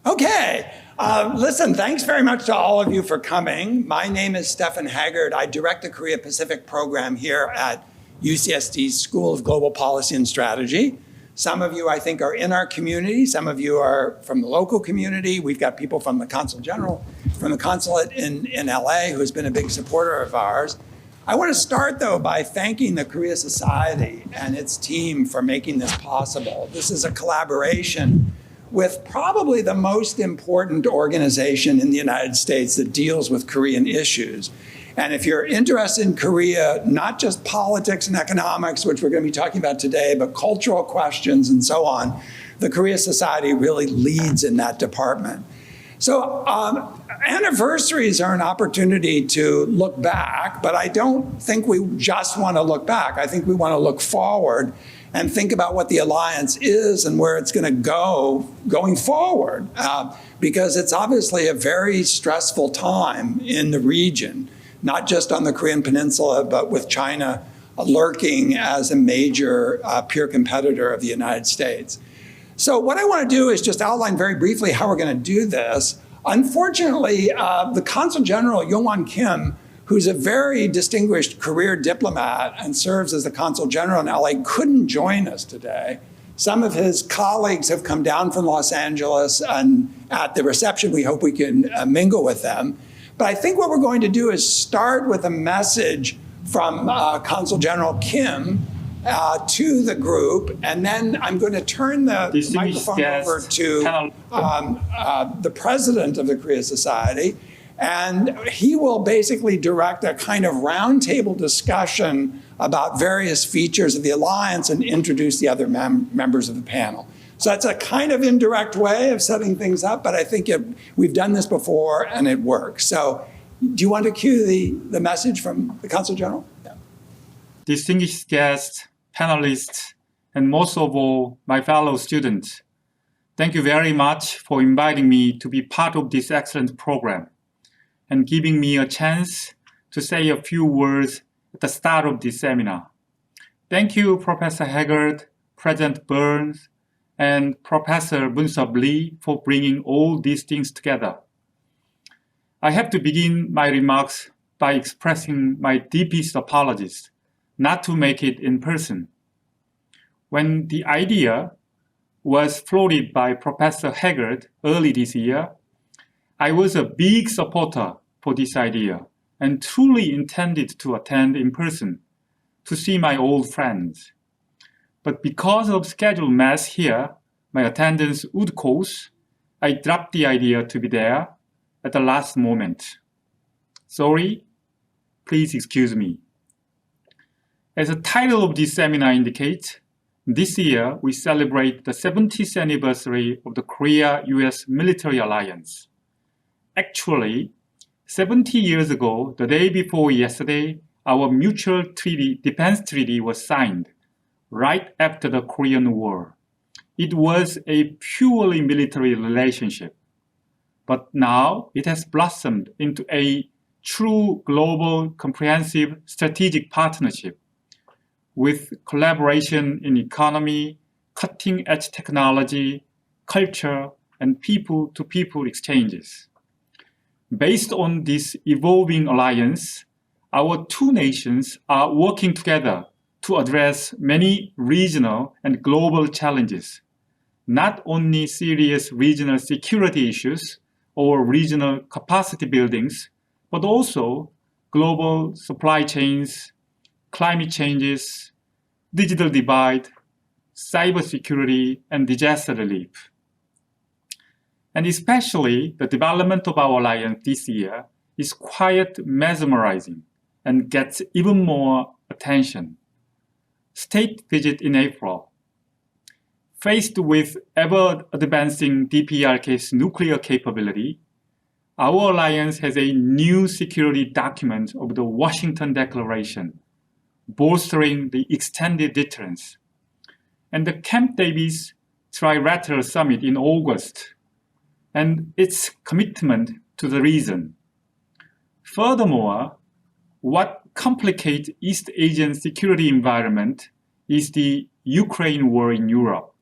Okay. Listen, thanks very much to all of you for coming. My name is Stefan Haggard. I direct the Korea Pacific program here at UCSD's School of Global Policy and Strategy. Some of you, I think, are in our community. Some of you are from the local community. We've got people from the Consul General, from the consulate in LA, who's been a big supporter of ours. I want to start, though, by thanking the Korea Society and its team for making this possible. This is a collaboration with probably the most important organization in the United States that deals with Korean issues. And if you're interested in Korea, not just politics and economics, which we're going to be talking about today, but cultural questions and so on, the Korea Society really leads in that department. So anniversaries are an opportunity to look back, but I don't think we just want to look back. I think we want to look forward and think about what the alliance is and where it's going to go going forward, because it's obviously a very stressful time in the region, not just on the Korean Peninsula, but with China lurking as a major peer competitor of the United States. So what I want to do is just outline very briefly how we're going to do this. Unfortunately, the Consul General, Yong-Won Kim, who's a very distinguished career diplomat and serves as the Consul General in LA, couldn't join us today. Some of his colleagues have come down from Los Angeles, and at the reception, we hope we can mingle with them. But I think what we're going to do is start with a message from Consul General Kim to the group, and then I'm going to turn the microphone over to the president of the Korea Society, and he will basically direct a kind of roundtable discussion about various features of the alliance and introduce the other members of the panel. So that's a kind of indirect way of setting things up, but I think we've done this before and it works. So do you want to cue the message from the Consul General? Yeah. Distinguished guests, panelists, and most of all, my fellow students, thank you very much for inviting me to be part of this excellent program and giving me a chance to say a few words at the start of this seminar. Thank you, Professor Haggard, President Burns, and Professor Moon-Sub Lee for bringing all these things together. I have to begin my remarks by expressing my deepest apologies not to make it in person. When the idea was floated by Professor Haggard early this year, I was a big supporter for this idea and truly intended to attend in person to see my old friends. But because of schedule mess here, my attendance would cost, I dropped the idea to be there at the last moment. Sorry, please excuse me. As the title of this seminar indicates, this year we celebrate the 70th anniversary of the Korea-US military alliance. Actually, 70 years ago, the day before yesterday, our mutual defense treaty was signed, right after the Korean War. It was a purely military relationship, but now it has blossomed into a true global comprehensive strategic partnership with collaboration in economy, cutting-edge technology, culture, and people-to-people exchanges. Based on this evolving alliance, our two nations are working together to address many regional and global challenges, not only serious regional security issues or regional capacity buildings, but also global supply chains, climate changes, digital divide, cybersecurity, and disaster relief. And especially the development of our alliance this year is quite mesmerizing and gets even more attention. State visit in April. Faced with ever-advancing DPRK's nuclear capability, our alliance has a new security document of the Washington Declaration, bolstering the extended deterrence, and the Camp Davis Trilateral Summit in August, and its commitment to the region. Furthermore, what complicates East Asian security environment is the Ukraine war in Europe.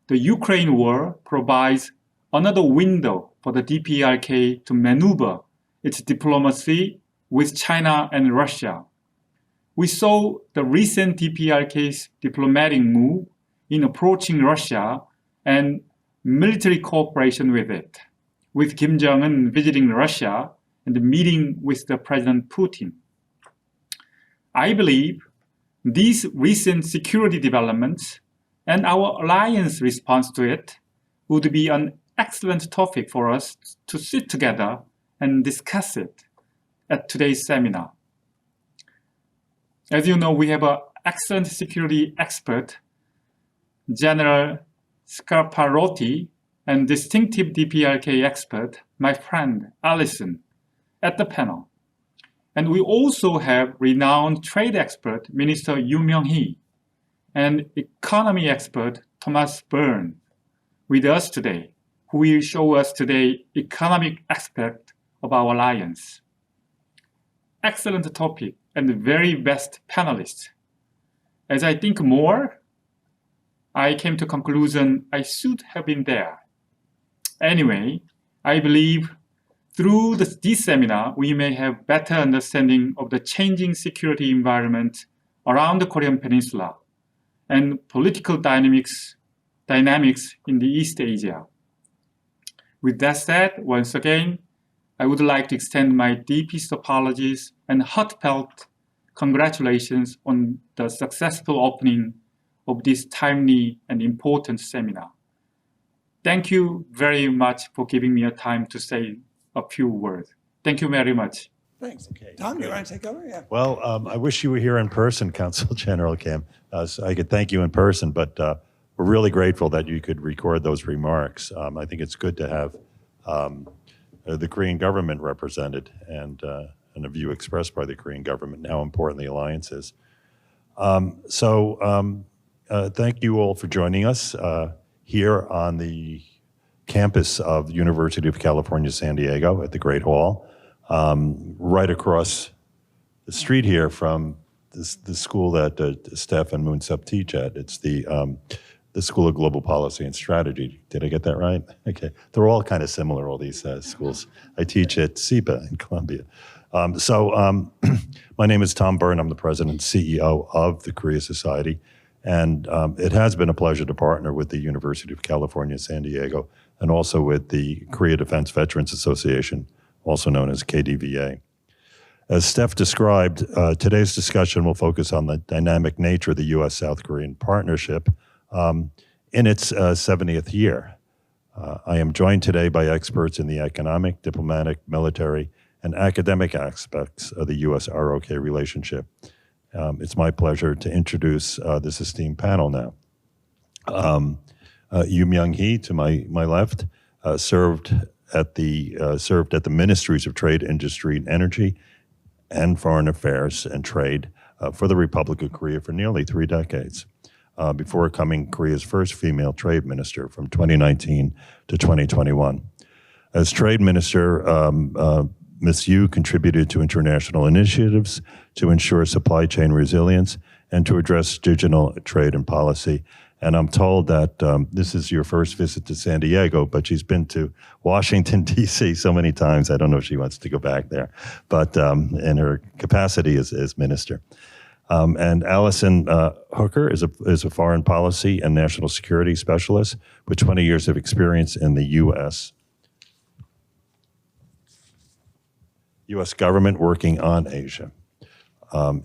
The Ukraine war provides another window for the DPRK to maneuver its diplomacy with China and Russia. We saw the recent DPRK's diplomatic move in approaching Russia and military cooperation with it, with Kim Jong-un visiting Russia and meeting with the President Putin. I believe these recent security developments and our alliance response to it would be an excellent topic for us to sit together and discuss it at today's seminar. As you know, we have an excellent security expert, General Scaparotti, and distinctive DPRK expert, my friend Allison, at the panel. And we also have renowned trade expert, Minister Yu Myung-hee, and economy expert, Thomas Byrne, with us today, who will show us today economic aspect of our alliance. Excellent topic and the very best panelists. As I think more, I came to conclusion I should have been there. Anyway, I believe through this seminar, we may have better understanding of the changing security environment around the Korean Peninsula and political dynamics in the East Asia. With that said, once again, I would like to extend my deepest apologies and heartfelt congratulations on the successful opening of this timely and important seminar. Thank you very much for giving me a time to say a few words. Thank you very much. Thanks. Okay. Tom, do you want to take over? Yeah. Well, I wish you were here in person, Consul General Kim, so I could thank you in person, but we're really grateful that you could record those remarks. I think it's good to have the Korean government represented and a view expressed by the Korean government and how important the alliance is. Thank you all for joining us here on the campus of the University of California, San Diego at the Great Hall, right across the street here from the school that Steph and Moon-Sup teach at. It's the School of Global Policy and Strategy. Did I get that right? Okay. They're all kind of similar, all these schools. I teach at SIPA in Columbia. My name is Tom Byrne. I'm the president and CEO of the Korea Society. And it has been a pleasure to partner with the University of California, San Diego, and also with the Korea Defense Veterans Association, also known as KDVA. As Steph described, today's discussion will focus on the dynamic nature of the U.S. South Korean partnership in its 70th year. I am joined today by experts in the economic, diplomatic, military, and academic aspects of the U.S.-ROK relationship. It's my pleasure to introduce this esteemed panel now. Yu Myung-hee, to my left, served at the Ministries of Trade, Industry, and Energy, and Foreign Affairs and Trade for the Republic of Korea for nearly 3 decades, before becoming Korea's first female trade minister from 2019 to 2021. As trade minister, Ms. Yu contributed to international initiatives to ensure supply chain resilience and to address digital trade and policy. And I'm told that this is your first visit to San Diego, but she's been to Washington, D.C. so many times, I don't know if she wants to go back there, but in her capacity as minister. And Allison Hooker is a foreign policy and national security specialist with 20 years of experience in the U.S. government working on Asia.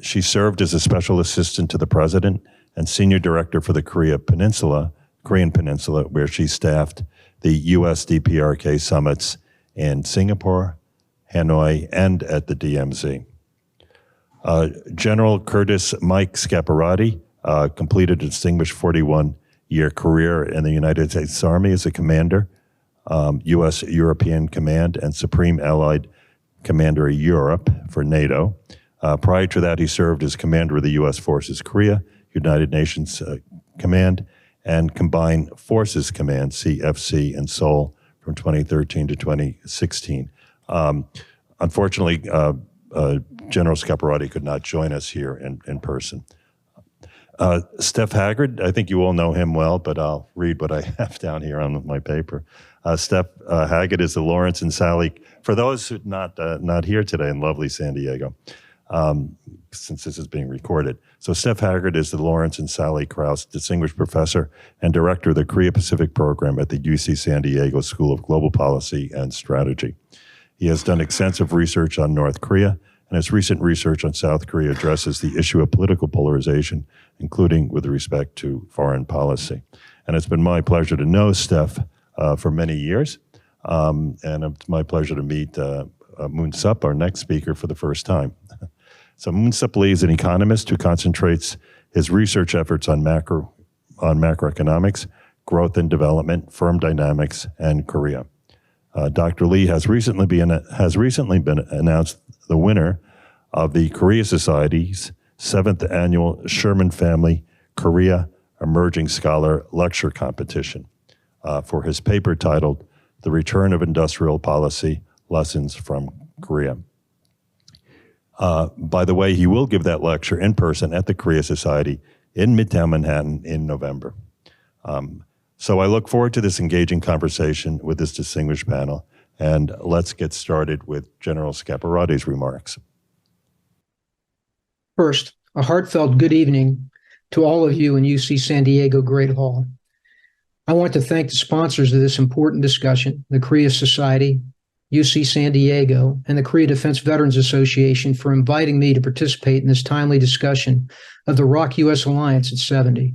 She served as a special assistant to the president and senior director for the Korean Peninsula, where she staffed the U.S. DPRK summits in Singapore, Hanoi, and at the DMZ. General Curtis Mike Scaparotti completed a distinguished 41-year career in the United States Army as a commander, U.S. European Command, and Supreme Allied Commander of Europe for NATO. Prior to that, he served as commander of the U.S. Forces Korea, United Nations Command, and Combined Forces Command, CFC, in Seoul from 2013 to 2016. Unfortunately, General Scaparotti could not join us here in person. Steph Haggard, I think you all know him well, but I'll read what I have down here on my paper. Steph Haggard is the Lawrence and Sally, for those who not here today in lovely San Diego, since this is being recorded. So Steph Haggard is the Lawrence and Sally Krauss Distinguished Professor and Director of the Korea Pacific Program at the UC San Diego School of Global Policy and Strategy. He has done extensive research on North Korea, and his recent research on South Korea addresses the issue of political polarization, including with respect to foreign policy. And it's been my pleasure to know Steph for many years, and it's my pleasure to meet Moon Sup, our next speaker, for the first time. So Moon Sup Lee is an economist who concentrates his research efforts on macroeconomics, growth and development, firm dynamics, and Korea. Dr. Lee has recently been announced the winner of the Korea Society's 7th Annual Sherman Family Korea Emerging Scholar Lecture Competition for his paper titled The Return of Industrial Policy, Lessons from Korea. By the way, he will give that lecture in person at the Korea Society in Midtown Manhattan in November. So I look forward to this engaging conversation with this distinguished panel, and let's get started with General Scaparotti's remarks. First, a heartfelt good evening to all of you in UC San Diego Great Hall. I want to thank the sponsors of this important discussion, the Korea Society, UC San Diego, and the Korea Defense Veterans Association for inviting me to participate in this timely discussion of the ROK-US Alliance at 70.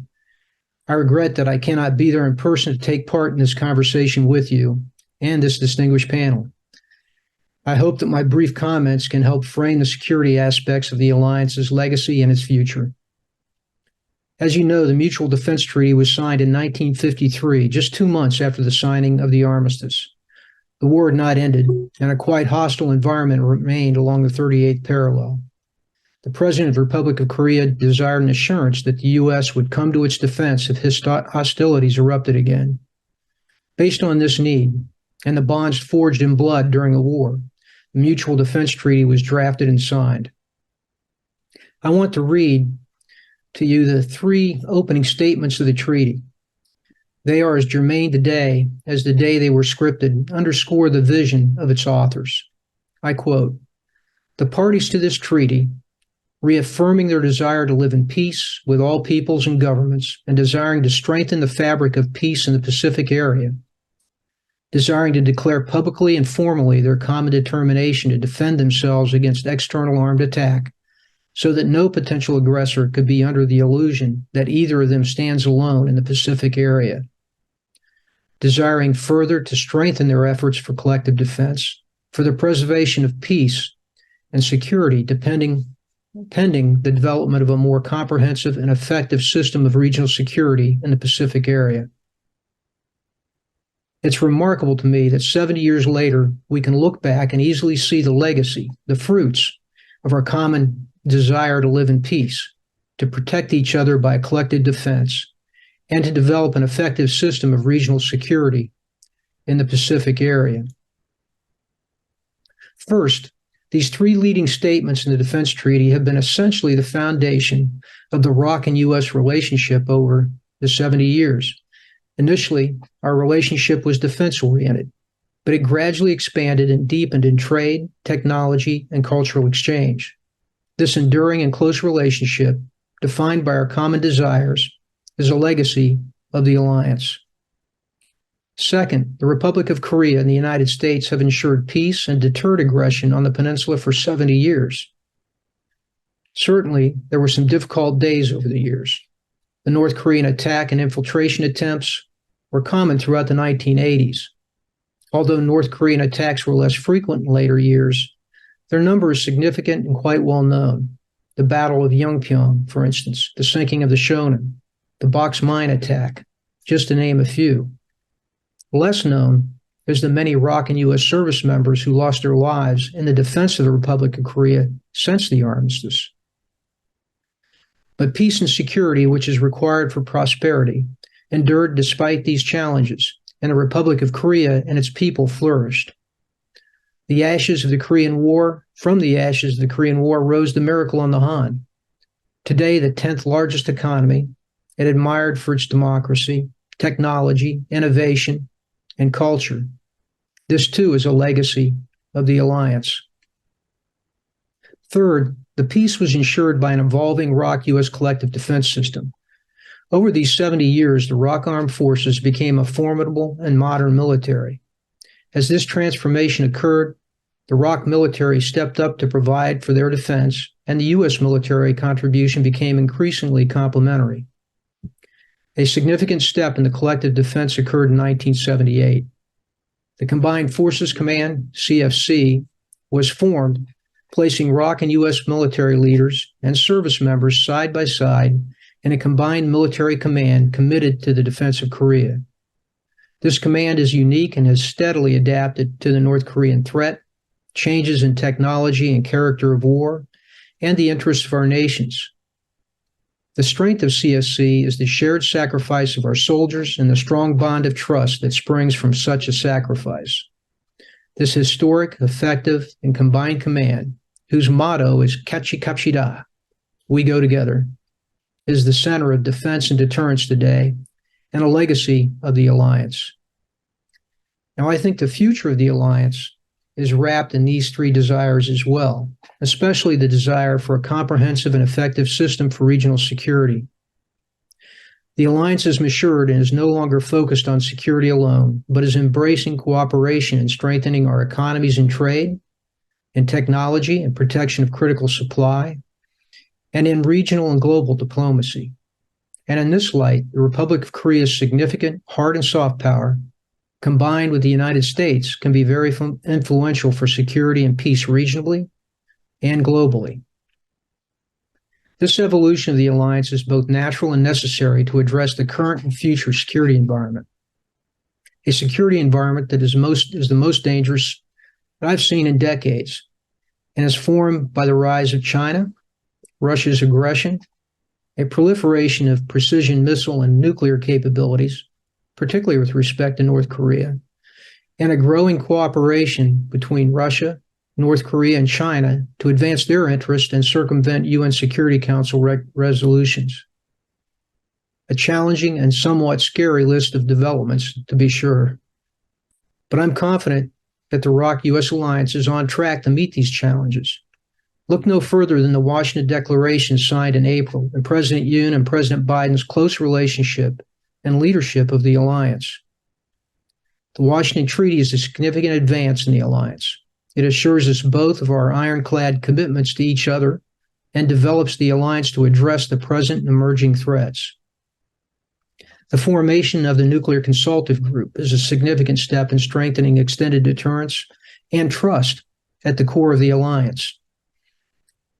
I regret that I cannot be there in person to take part in this conversation with you and this distinguished panel. I hope that my brief comments can help frame the security aspects of the alliance's legacy and its future. As you know, the Mutual Defense Treaty was signed in 1953, just 2 months after the signing of the armistice. The war had not ended, and a quite hostile environment remained along the 38th parallel. The President of the Republic of Korea desired an assurance that the U.S. would come to its defense if hostilities erupted again. Based on this need, and the bonds forged in blood during the war, the Mutual Defense Treaty was drafted and signed. I want to read to you the 3 opening statements of the treaty. They are as germane today as the day they were scripted, underscore the vision of its authors. I quote, "The parties to this treaty, reaffirming their desire to live in peace with all peoples and governments, and desiring to strengthen the fabric of peace in the Pacific area, desiring to declare publicly and formally their common determination to defend themselves against external armed attack, so that no potential aggressor could be under the illusion that either of them stands alone in the Pacific area, desiring further to strengthen their efforts for collective defense, for the preservation of peace and security, pending the development of a more comprehensive and effective system of regional security in the Pacific area." It's remarkable to me that 70 years later, we can look back and easily see the legacy, the fruits of our common desire to live in peace, to protect each other by collective defense, and to develop an effective system of regional security in the Pacific area. First, these 3 leading statements in the Defense Treaty have been essentially the foundation of the ROK and U.S. relationship over the 70 years. Initially, our relationship was defense-oriented, but it gradually expanded and deepened in trade, technology, and cultural exchange. This enduring and close relationship, defined by our common desires, is a legacy of the alliance. Second, the Republic of Korea and the United States have ensured peace and deterred aggression on the peninsula for 70 years. Certainly, there were some difficult days over the years. The North Korean attack and infiltration attempts were common throughout the 1980s. Although North Korean attacks were less frequent in later years, their number is significant and quite well known. The Battle of Yeongpyeong, for instance, the sinking of the Shonan, the Box Mine attack, just to name a few. Less known is the many ROK and U.S. service members who lost their lives in the defense of the Republic of Korea since the armistice. But peace and security, which is required for prosperity, endured despite these challenges, and the Republic of Korea and its people flourished. From the ashes of the Korean War rose the miracle on the Han. Today, the 10th largest economy and admired for its democracy, technology, innovation, and culture. This too is a legacy of the alliance. Third, the peace was ensured by an evolving ROK U.S. collective defense system. Over these 70 years, the ROK Armed Forces became a formidable and modern military. As this transformation occurred, the ROK military stepped up to provide for their defense, and the U.S. military contribution became increasingly complementary. A significant step in the collective defense occurred in 1978. The Combined Forces Command, CFC, was formed, placing ROK and U.S. military leaders and service members side by side in a combined military command committed to the defense of Korea. This command is unique and has steadily adapted to the North Korean threat, changes in technology and character of war, and the interests of our nations. The strength of CFC is the shared sacrifice of our soldiers and the strong bond of trust that springs from such a sacrifice. This historic, effective, and combined command, whose motto is Kachi Kapshida, we go together, is the center of defense and deterrence today and a legacy of the alliance. Now, I think the future of the alliance is wrapped in these three desires as well, especially the desire for a comprehensive and effective system for regional security. The alliance has matured and is no longer focused on security alone, but is embracing cooperation and strengthening our economies in trade, in technology and protection of critical supply, and in regional and global diplomacy. And in this light, the Republic of Korea's significant hard and soft power, combined with the United States, can be very influential for security and peace regionally and globally. This evolution of the alliance is both natural and necessary to address the current and future security environment. A security environment that is the most dangerous that I've seen in decades, and is formed by the rise of China, Russia's aggression, a proliferation of precision missile and nuclear capabilities, particularly with respect to North Korea, and a growing cooperation between Russia, North Korea, and China to advance their interests and circumvent UN Security Council resolutions. A challenging and somewhat scary list of developments, to be sure. But I'm confident that the ROK-U.S. alliance is on track to meet these challenges. Look no further than the Washington Declaration signed in April and President Yoon and President Biden's close relationship and leadership of the alliance. The Washington Treaty is a significant advance in the alliance. It assures us both of our ironclad commitments to each other and develops the alliance to address the present and emerging threats. The formation of the Nuclear Consultative Group is a significant step in strengthening extended deterrence and trust at the core of the alliance.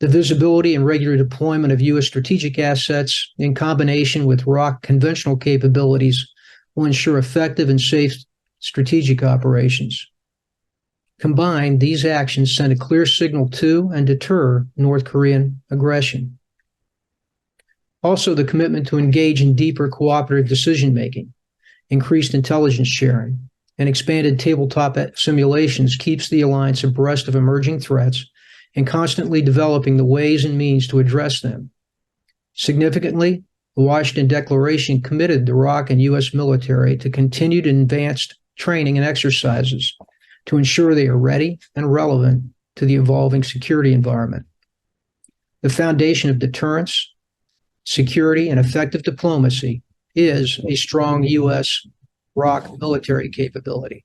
The visibility and regular deployment of U.S. strategic assets in combination with ROK conventional capabilities will ensure effective and safe strategic operations. Combined, these actions send a clear signal to and deter North Korean aggression. Also, the commitment to engage in deeper cooperative decision-making, increased intelligence sharing, and expanded tabletop simulations keeps the alliance abreast of emerging threats and constantly developing the ways and means to address them. Significantly, the Washington Declaration committed the ROK and U.S. military to continued advanced training and exercises to ensure they are ready and relevant to the evolving security environment. The foundation of deterrence, security, and effective diplomacy is a strong U.S. ROK military capability.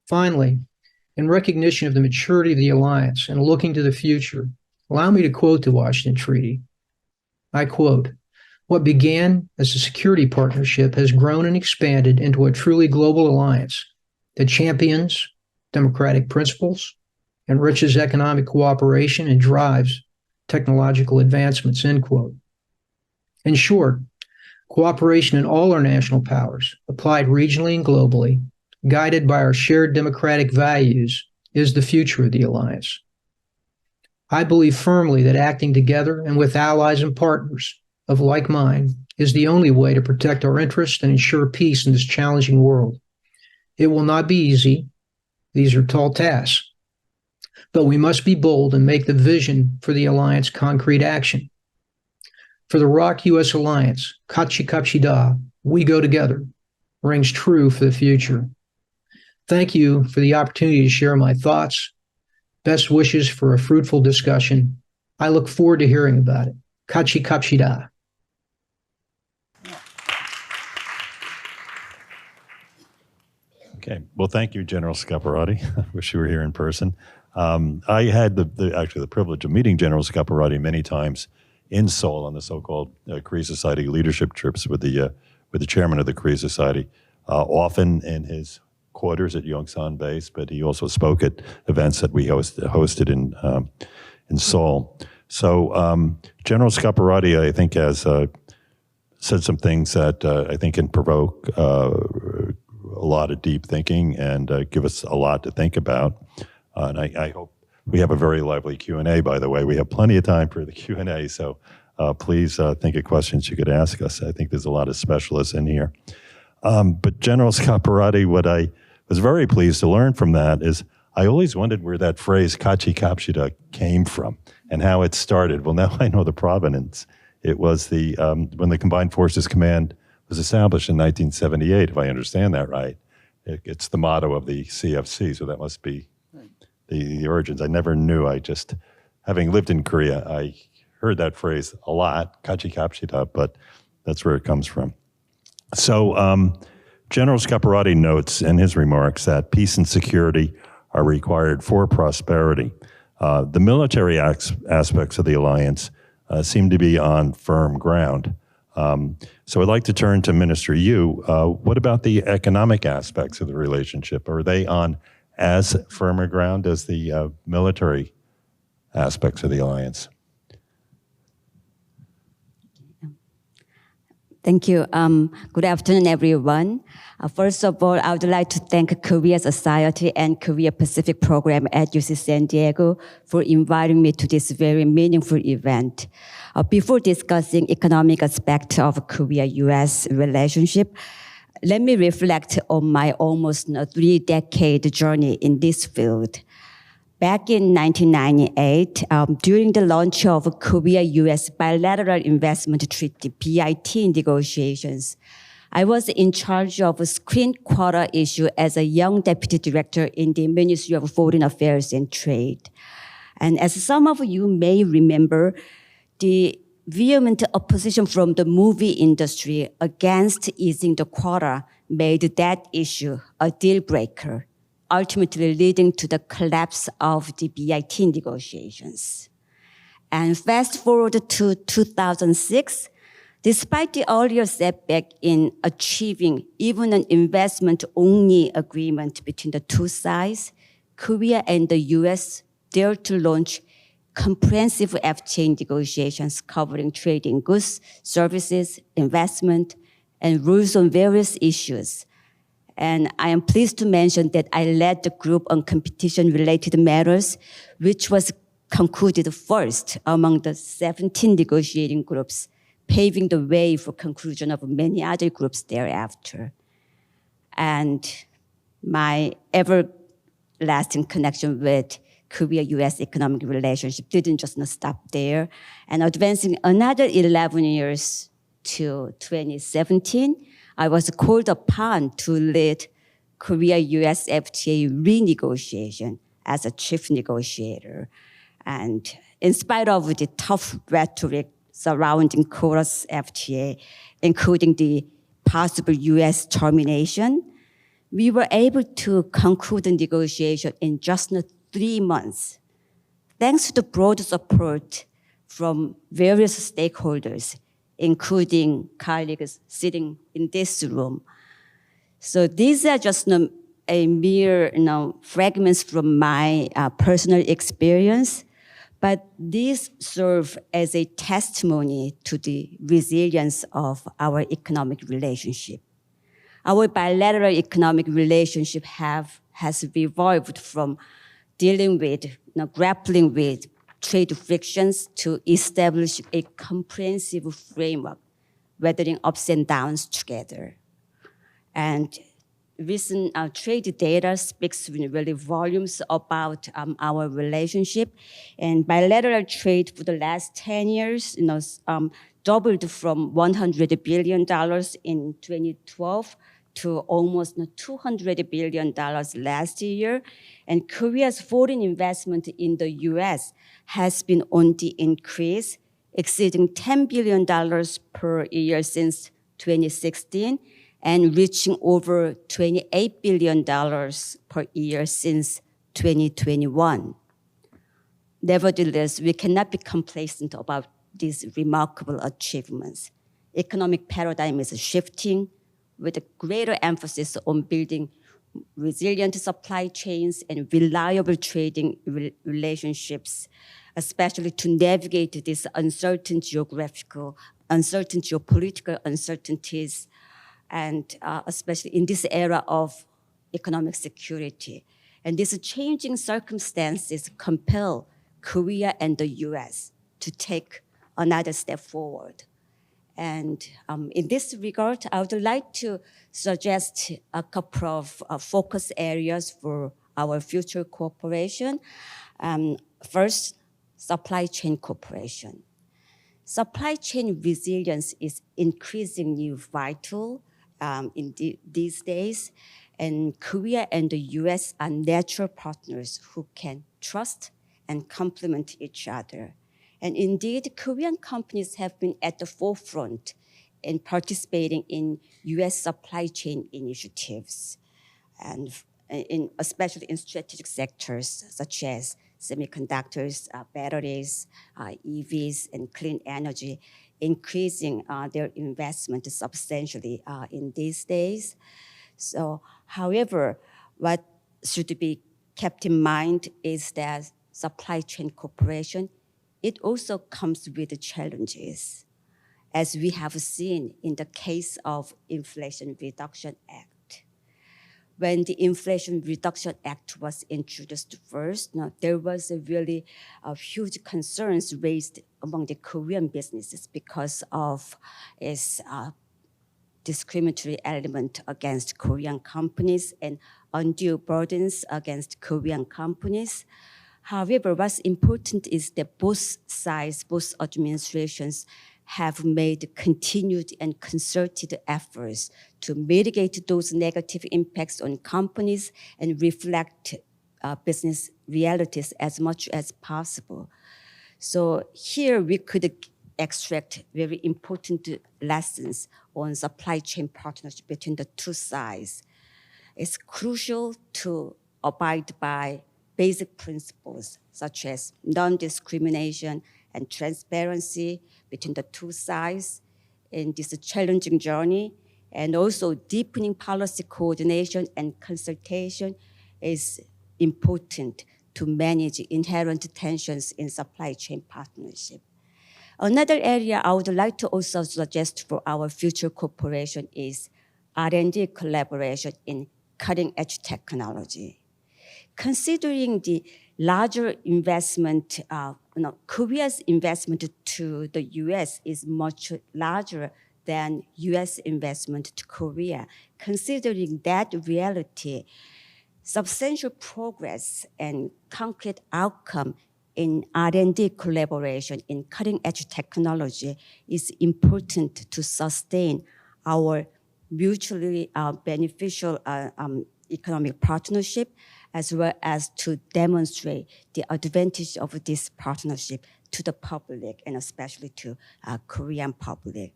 Finally, in recognition of the maturity of the alliance and looking to the future, allow me to quote the Washington Treaty. I quote, "What began as a security partnership has grown and expanded into a truly global alliance that champions democratic principles, enriches economic cooperation, and drives technological advancements," end quote. In short, cooperation in all our national powers, applied regionally and globally, guided by our shared democratic values, is the future of the alliance. I believe firmly that acting together and with allies and partners of like mind is the only way to protect our interests and ensure peace in this challenging world. It will not be easy. These are tall tasks. But we must be bold and make the vision for the alliance concrete action. For the ROK-U.S. alliance, Kachi Kapshida, we go together, rings true for the future. Thank you for the opportunity to share my thoughts. Best wishes for a fruitful discussion. I look forward to hearing about it. Kachi Kapshida. Okay. Well, thank you, General Scaparrotti. I wish you were here in person. I had the privilege of meeting General Scaparrotti many times in Seoul on the so-called Korea Society leadership trips with the chairman of the Korea Society, often in his quarters at Yongsan Base, but he also spoke at events that we hosted in Seoul. So General Scaparrotti, I think, has said some things that I think can provoke a lot of deep thinking and give us a lot to think about. And I hope we have a very lively Q&A, by the way. We have plenty of time for the Q&A, so please think of questions you could ask us. I think there's a lot of specialists in here. But General Scaparrotti, what I was very pleased to learn from that is I always wondered where that phrase Kachi Kapshida came from and how it started. Well, now I know the provenance. It was when the Combined Forces Command was established in 1978, if I understand that right. It's the motto of the CFC, so that must be the origins. I never knew. I just, having lived in Korea, I heard that phrase a lot, Kachi Kapshida, but that's where it comes from. So General Scaparrotti notes in his remarks that peace and security are required for prosperity. The military aspects of the alliance seem to be on firm ground. So I'd like to turn to Minister Yu. What about the economic aspects of the relationship? Are they on as firmer ground as the military aspects of the alliance? Thank you. Good afternoon, everyone. First of all, I would like to thank Korea Society and Korea Pacific Program at UC San Diego for inviting me to this very meaningful event. Before discussing economic aspects of Korea-U.S. relationship, let me reflect on my almost 3-decade journey in this field. Back in 1998, during the launch of Korea-U.S. Bilateral Investment Treaty, BIT negotiations, I was in charge of a screen quota issue as a young deputy director in the Ministry of Foreign Affairs and Trade. And as some of you may remember, the vehement opposition from the movie industry against easing the quota made that issue a deal breaker, ultimately leading to the collapse of the BIT negotiations. And fast forward to 2006, despite the earlier setback in achieving even an investment-only agreement between the two sides, Korea and the U.S. dared to launch comprehensive FTA negotiations covering trade in goods, services, investment, and rules on various issues. And I am pleased to mention that I led the group on competition-related matters, which was concluded first among the 17 negotiating groups, paving the way for conclusion of many other groups thereafter. And my everlasting connection with Korea-U.S. economic relationship didn't just stop there. And advancing another 11 years to 2017, I was called upon to lead Korea-U.S. FTA renegotiation as a chief negotiator. And in spite of the tough rhetoric surrounding Korea's FTA, including the possible U.S. termination, we were able to conclude the negotiation in just 3 months, thanks to the broad support from various stakeholders, including colleagues sitting in this room. So these are just a mere fragments from my personal experience, but these serve as a testimony to the resilience of our economic relationship. Our bilateral economic relationship has evolved from dealing with, grappling with trade frictions to establish a comprehensive framework, weathering ups and downs together. And recent trade data speaks really volumes about our relationship. And bilateral trade for the last 10 years, doubled from $100 billion in 2012 to almost $200 billion last year. And Korea's foreign investment in the U.S. has been on the increase, exceeding $10 billion per year since 2016 and reaching over $28 billion per year since 2021. Nevertheless, we cannot be complacent about these remarkable achievements. Economic paradigm is shifting with a greater emphasis on building resilient supply chains and reliable trading relationships, especially to navigate these uncertain geopolitical uncertainties, and especially in this era of economic security. And these changing circumstances compel Korea and the US to take another step forward. And in this regard, I would like to suggest a couple of focus areas for our future cooperation. First, supply chain cooperation. Supply chain resilience is increasingly vital in these days, and Korea and the US are natural partners who can trust and complement each other. And indeed, Korean companies have been at the forefront in participating in US supply chain initiatives, and especially in strategic sectors such as semiconductors, batteries, EVs, and clean energy, increasing their investment substantially in these days. So, however, what should be kept in mind is that supply chain cooperation, it also comes with challenges, as we have seen in the case of Inflation Reduction Act. When the Inflation Reduction Act was introduced first, there was a really huge concerns raised among the Korean businesses because of its discriminatory element against Korean companies and undue burdens against Korean companies. However, what's important is that both sides, both administrations, have made continued and concerted efforts to mitigate those negative impacts on companies and reflect business realities as much as possible. So here we could extract very important lessons on supply chain partnership between the two sides. It's crucial to abide by basic principles such as non-discrimination and transparency between the two sides in this challenging journey, and also deepening policy coordination and consultation is important to manage inherent tensions in supply chain partnership. Another area I would like to also suggest for our future cooperation is R&D collaboration in cutting-edge technology. Considering the larger investment, Korea's investment to the US is much larger than US investment to Korea. Considering that reality, substantial progress and concrete outcome in R&D collaboration in cutting-edge technology is important to sustain our mutually beneficial economic partnership, as well as to demonstrate the advantage of this partnership to the public and especially to Korean public.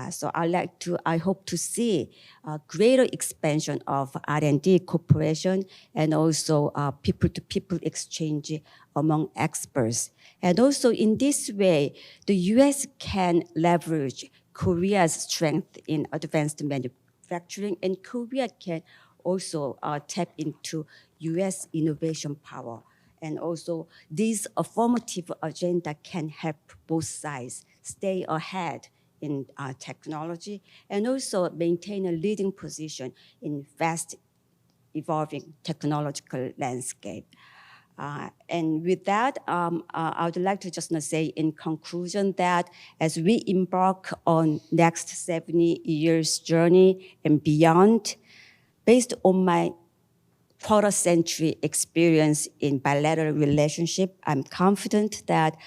So I hope to see a greater expansion of R&D cooperation and also people-to-people exchange among experts. And also in this way, the US can leverage Korea's strength in advanced manufacturing, and Korea can also tap into US innovation power. And also this affirmative agenda can help both sides stay ahead in technology and also maintain a leading position in fast evolving technological landscape. And with that, I would like to just say in conclusion that as we embark on next 70 years journey and beyond, Based on my quarter-century experience in bilateral relationship, I'm confident that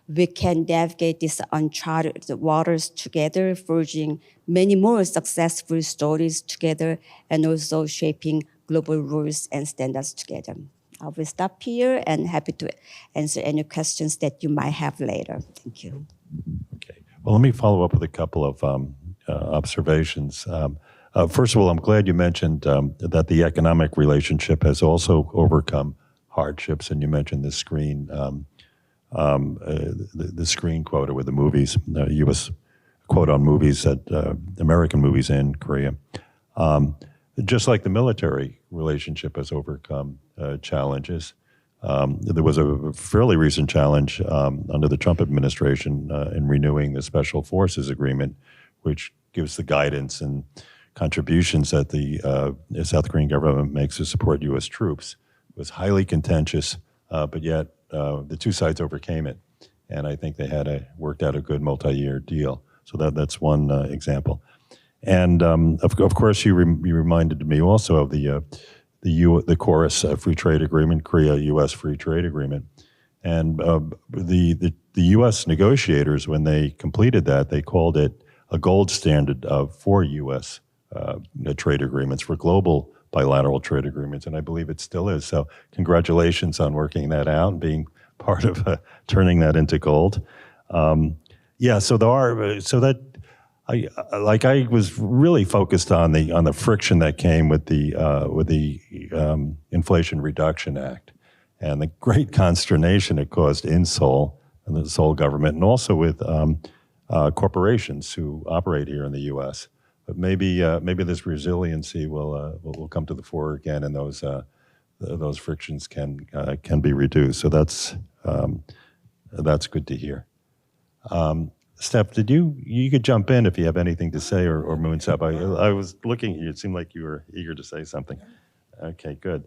we can navigate these uncharted waters together, forging many more successful stories together, and also shaping global rules and standards together. I will stop here and happy to answer any questions that you might have later. Thank you. Okay. Well, let me follow up with a couple of observations. First of all, I'm glad you mentioned that the economic relationship has also overcome hardships, and you mentioned the screen quota with the movies, U.S. quote on movies that American movies in Korea. Just like the military relationship has overcome challenges. There was a fairly recent challenge under the Trump administration in renewing the Special Forces Agreement, which gives the guidance and contributions that the South Korean government makes to support U.S. troops. It was highly contentious, but yet the two sides overcame it, and I think they had worked out a good multi-year deal. So that's one example. And of course, you reminded me also of the Chorus Free Trade Agreement, Korea-U.S. Free Trade Agreement, and the U.S. negotiators, when they completed that, they called it a gold standard for U.S. Trade agreements, for global bilateral trade agreements, and I believe it still is. So congratulations on working that out and being part of turning that into gold. I was really focused on the friction that came with the Inflation Reduction Act and the great consternation it caused in Seoul and the Seoul government, and also with corporations who operate here in the U.S. But maybe this resiliency will come to the fore again, and those frictions can be reduced. So that's good to hear. Steph, you could jump in if you have anything to say, or Moonsap. I was looking at you. It seemed like you were eager to say something. Okay, good.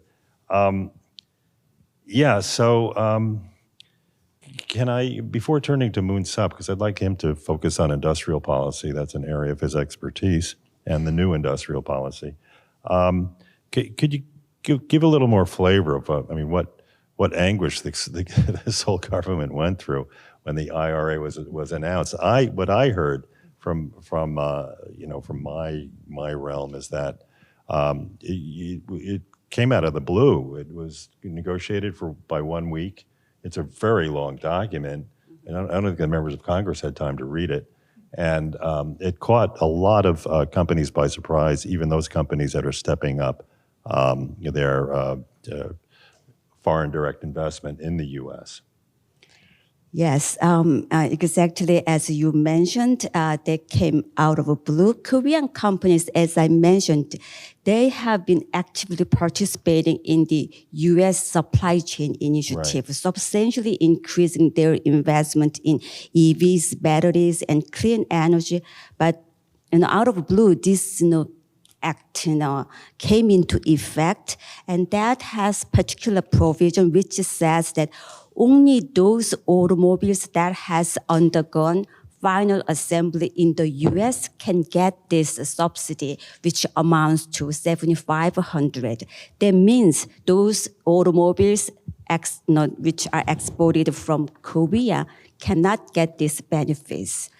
Can I, before turning to Moonsap, because I'd like him to focus on industrial policy, that's an area of his expertise, and the new industrial policy. Could you give a little more flavor of, what anguish this whole government went through when the IRA was announced? What I heard from my realm is that it came out of the blue. It was negotiated by 1 week. It's a very long document, and I don't think the members of Congress had time to read it. And it caught a lot of companies by surprise, even those companies that are stepping up their foreign direct investment in the U.S. Yes, exactly as you mentioned, they came out of a blue. Korean companies, as I mentioned, they have been actively participating in the U.S. supply chain initiative, right, substantially increasing their investment in EVs, batteries, and clean energy. But out of blue, this act came into effect, and that has particular provision which says that only those automobiles that has undergone final assembly in the U.S. can get this subsidy, which amounts to $7,500. That means those automobiles which are exported from Korea cannot get these benefits.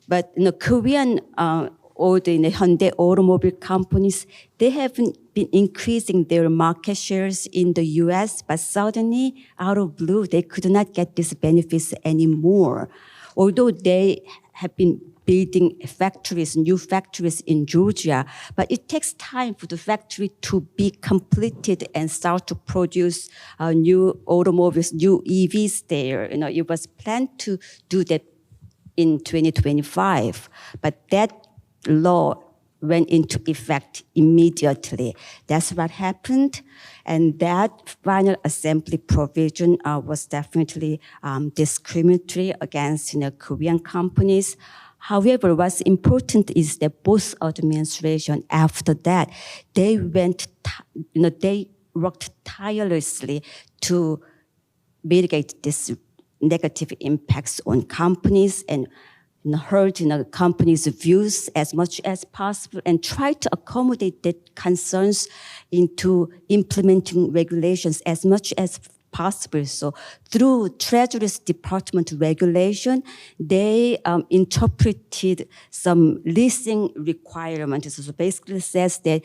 But Korean or the Hyundai automobile companies, they have been increasing their market shares in the U.S., but suddenly, out of blue, they could not get these benefits anymore. Although they have been building new factories in Georgia, but it takes time for the factory to be completed and start to produce new automobiles, new EVs there. It was planned to do that in 2025, but that law went into effect immediately. That's what happened. And that final assembly provision was definitely discriminatory against Korean companies. However, what's important is that both administrations after that, they worked tirelessly to mitigate this negative impacts on companies and heard companies' views as much as possible and try to accommodate the concerns into implementing regulations as much as possible. So through Treasury's Department regulation, they interpreted some leasing requirements. So basically says that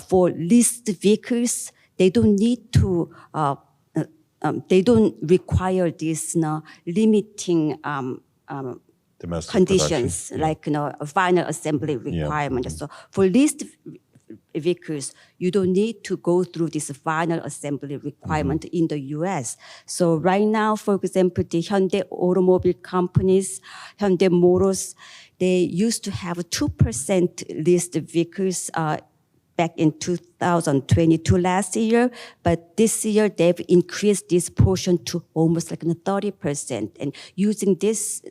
for leased vehicles, they don't need to they don't require these limiting Domestic conditions, production. like a final assembly requirement. So for leased vehicles, you don't need to go through this final assembly requirement in the U.S. So right now, for example, the Hyundai automobile companies, Hyundai Motors, they used to have 2% leased vehicles back in 2022 last year, but this year they've increased this portion to almost like 30%. And using this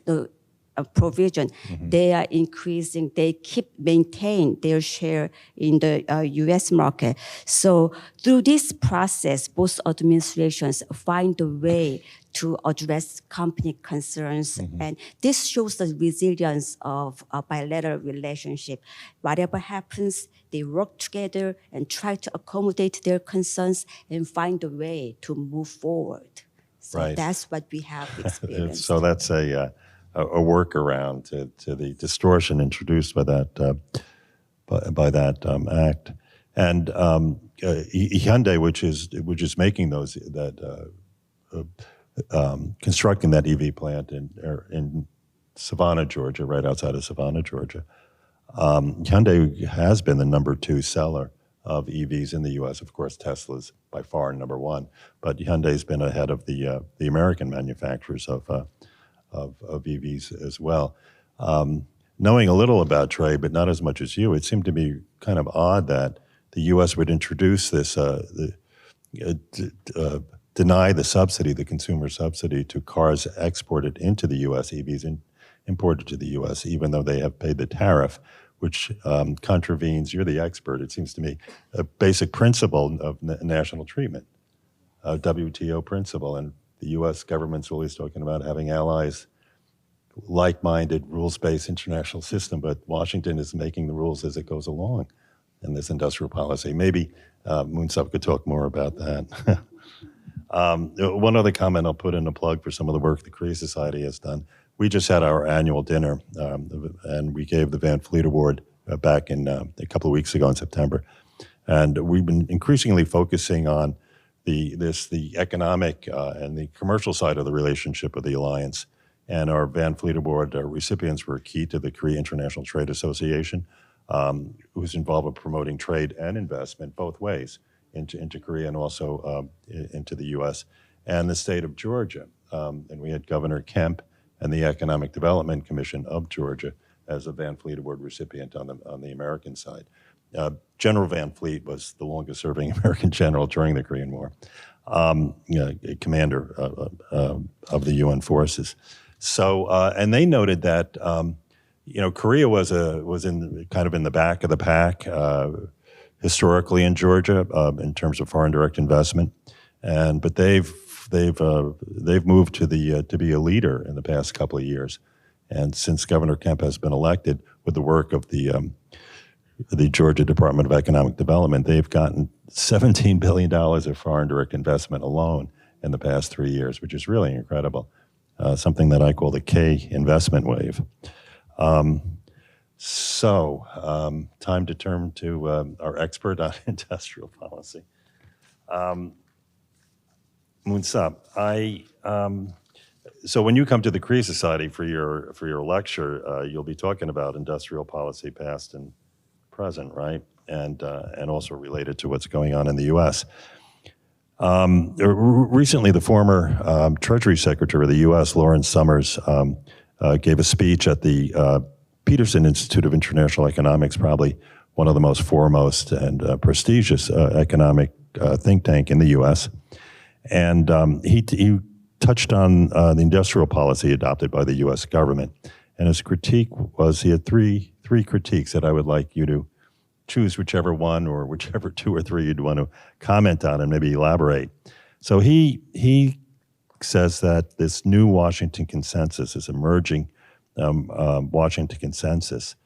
provision, they are increasing, they keep maintain their share in the U.S. market. So through this process, both administrations find a way to address company concerns. And this shows the resilience of a bilateral relationship. Whatever happens, they work together and try to accommodate their concerns and find a way to move forward. So Right. that's what we have experienced. So that's a workaround to the distortion introduced by that act. And Hyundai, which is making those constructing that EV plant in Savannah, Georgia, right outside of Savannah, Georgia. Hyundai has been the number 2 seller of EVs in the U.S. Of course, Tesla's by far number 1, but Hyundai's been ahead of the American manufacturers of EVs as well. Knowing a little about trade, but not as much as you, it seemed to me kind of odd that the U.S. would introduce this, deny the subsidy, the consumer subsidy to cars exported into the U.S., EVs imported to the U.S., even though they have paid the tariff, which contravenes, you're the expert, it seems to me, a basic principle of national treatment, a WTO principle. And the U.S. government's always talking about having allies, like-minded, rules-based international system, but Washington is making the rules as it goes along in this industrial policy. Maybe Moonsop could talk more about that. One other comment I'll put in a plug for some of the work the Korea Society has done. We just had our annual dinner, and we gave the Van Fleet Award back in a couple of weeks ago in September. And we've been increasingly focusing on the economic and the commercial side of the relationship of the alliance. And our Van Fleet Award recipients were key to the Korea International Trade Association, who's involved with promoting trade and investment both ways into Korea and also into the U.S. and the state of Georgia. And we had Governor Kemp and the Economic Development Commission of Georgia as a Van Fleet Award recipient on the American side. General Van Fleet was the longest-serving American general during the Korean War, a commander of the UN forces. So, and they noted that Korea was in the back of the pack historically in Georgia in terms of foreign direct investment, but they've moved to be a leader in the past couple of years, and since Governor Kemp has been elected, with the work of the Georgia Department of Economic Development, they've gotten $17 billion of foreign direct investment alone in the past 3 years, which is really incredible. Something that I call the K investment wave. Time to turn to our expert on industrial policy. Moonsop, so when you come to the Korea Society for your lecture, you'll be talking about industrial policy past and present, right? And also related to what's going on in the U.S. Recently, the former Treasury Secretary of the U.S., Lawrence Summers, gave a speech at the Peterson Institute of International Economics, probably one of the most foremost and prestigious economic think tank in the U.S. And he touched on the industrial policy adopted by the U.S. government. And his critique was, he had three critiques that I would like you to choose whichever one or whichever 2 or 3 you'd want to comment on and maybe elaborate. So he says that this new Washington consensus is emerging Washington Consensus.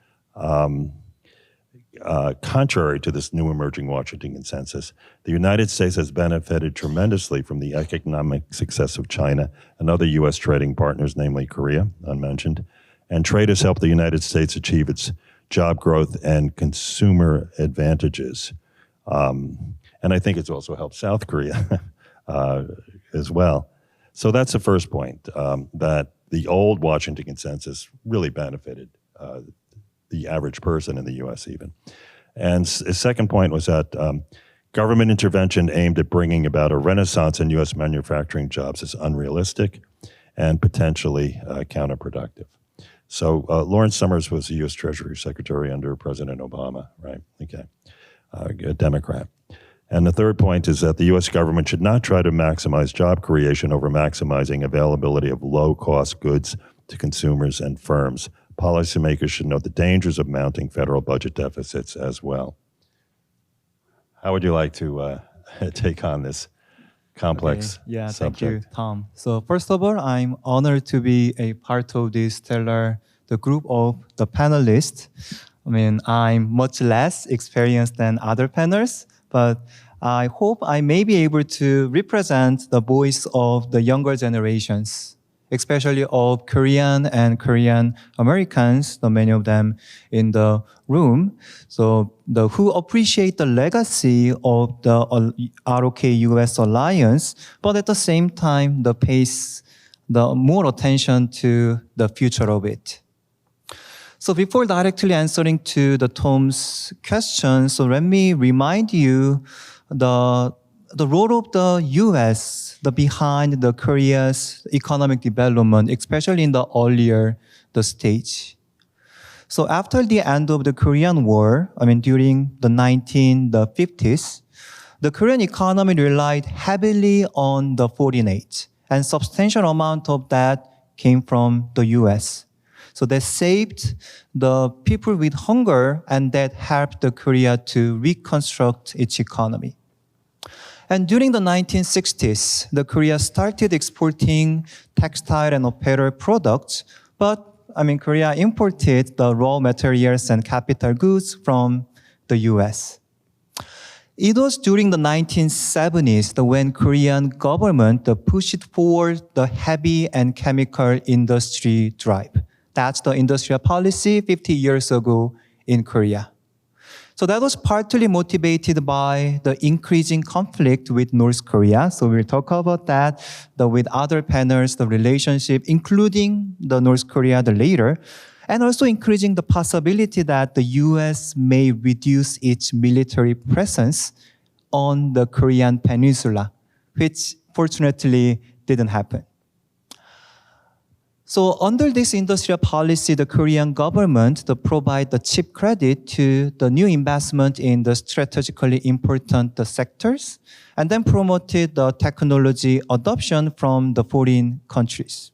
Contrary to this new emerging Washington Consensus, the United States has benefited tremendously from the economic success of China and other U.S. trading partners, namely Korea, unmentioned, and trade has helped the United States achieve its job growth and consumer advantages. And I think it's also helped South Korea as well. So that's the first point, that the old Washington Consensus really benefited the average person in the U.S. even. And his second point was that government intervention aimed at bringing about a renaissance in U.S. manufacturing jobs is unrealistic and potentially counterproductive. So Lawrence Summers was the U.S. Treasury Secretary under President Obama, right? Okay, a Democrat. And the third point is that the U.S. government should not try to maximize job creation over maximizing availability of low-cost goods to consumers and firms. Policymakers should note the dangers of mounting federal budget deficits as well. How would you like to take on this complex Yeah, subject? thank you, Tom. So first of all, I'm honored to be a part of the group of the panelists. I mean, I'm much less experienced than other panelists, but I hope I may be able to represent the voice of the younger generations, especially of Korean and Korean Americans, the many of them in the room. So who appreciate the legacy of the ROK-US alliance, but at the same time, pays the more attention to the future of it. So before directly answering to the Tom's question, so let me remind you the role of the U.S. Behind the Korea's economic development, especially in the earlier stage. So after the end of the Korean War, during the 1950s, the Korean economy relied heavily on the foreign aid, and substantial amount of that came from the U.S. So that saved the people with hunger, and that helped the Korea to reconstruct its economy. And during the 1960s, the Korea started exporting textile and apparel products, but Korea imported the raw materials and capital goods from the US. It was during the 1970s when Korean government pushed forward the heavy and chemical industry drive. That's the industrial policy 50 years ago in Korea. So that was partly motivated by the increasing conflict with North Korea. So we'll talk about that with other panels, the relationship, including the North Korea later, and also increasing the possibility that the US may reduce its military presence on the Korean peninsula, which fortunately didn't happen. So under this industrial policy, the Korean government provide the cheap credit to the new investment in the strategically important sectors, and then promoted the technology adoption from the foreign countries.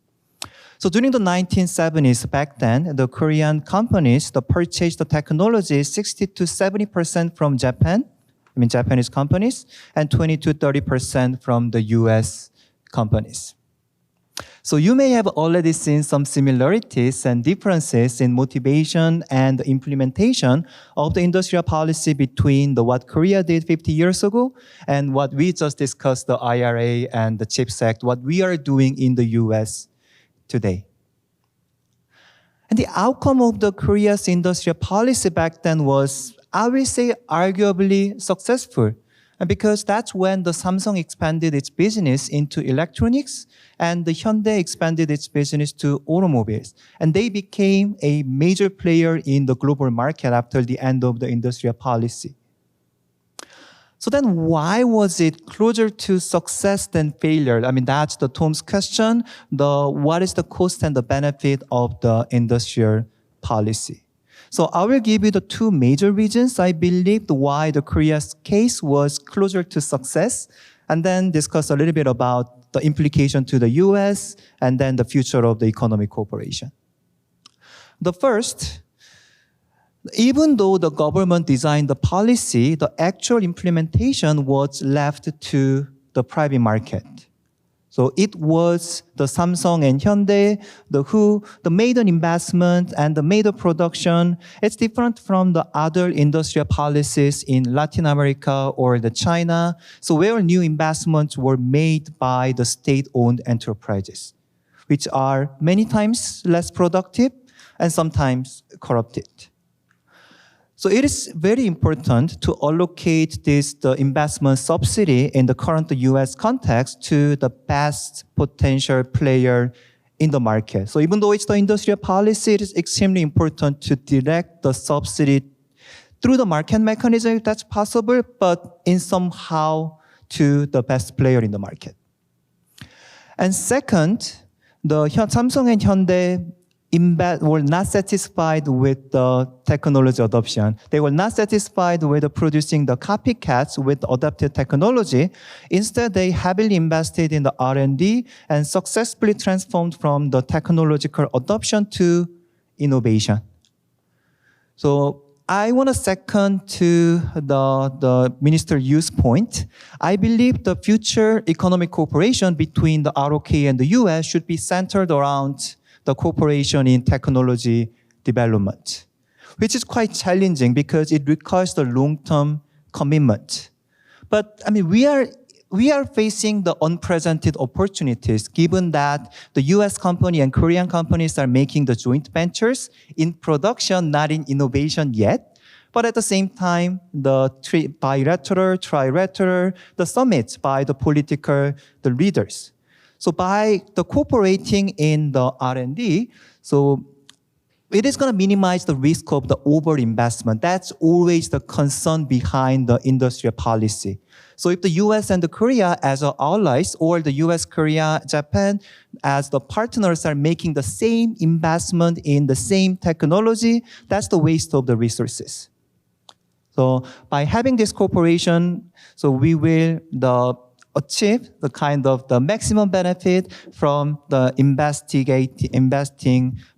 So during the 1970s, back then, the Korean companies purchased the technology 60 to 70% from Japan, Japanese companies, and 20 to 30% from the US companies. So you may have already seen some similarities and differences in motivation and implementation of the industrial policy between what Korea did 50 years ago and what we just discussed, the IRA and the CHIPS Act, what we are doing in the US today. And the outcome of the Korea's industrial policy back then was, I will say, arguably successful. And because that's when the Samsung expanded its business into electronics and the Hyundai expanded its business to automobiles. And they became a major player in the global market after the end of the industrial policy. So then why was it closer to success than failure? That's the Tom's question. What is the cost and the benefit of the industrial policy? So I will give you the two major reasons I believe why the Korea's case was closer to success, and then discuss a little bit about the implication to the US and then the future of the economic cooperation. The first, even though the government designed the policy, the actual implementation was left to the private market. So it was the Samsung and Hyundai the made an investment and the made a production. It's different from the other industrial policies in Latin America or the China. So where new investments were made by the state-owned enterprises, which are many times less productive and sometimes corrupted. So it is very important to allocate the investment subsidy in the current U.S. context to the best potential player in the market. So even though it's the industrial policy, it is extremely important to direct the subsidy through the market mechanism if that's possible, but in somehow to the best player in the market. And second, the Samsung and Hyundai were not satisfied with the technology adoption. They were not satisfied with producing the copycats with adapted technology. Instead, they heavily invested in the R&D and successfully transformed from the technological adoption to innovation. So I want to second to the Minister Yu's point. I believe the future economic cooperation between the ROK and the US should be centered around the cooperation in technology development, which is quite challenging because it requires the long-term commitment. But I mean, we are facing the unprecedented opportunities given that the US company and Korean companies are making the joint ventures in production, not in innovation yet. But at the same time, the bilateral, trilateral, the summits by the leaders. So by the cooperating in the R&D, so it is going to minimize the risk of the overinvestment. That's always the concern behind the industrial policy. So if the US and the Korea as our allies, or the US, Korea, Japan as the partners are making the same investment in the same technology, that's the waste of the resources. So by having this cooperation, so we will achieve the kind of the maximum benefit from the investing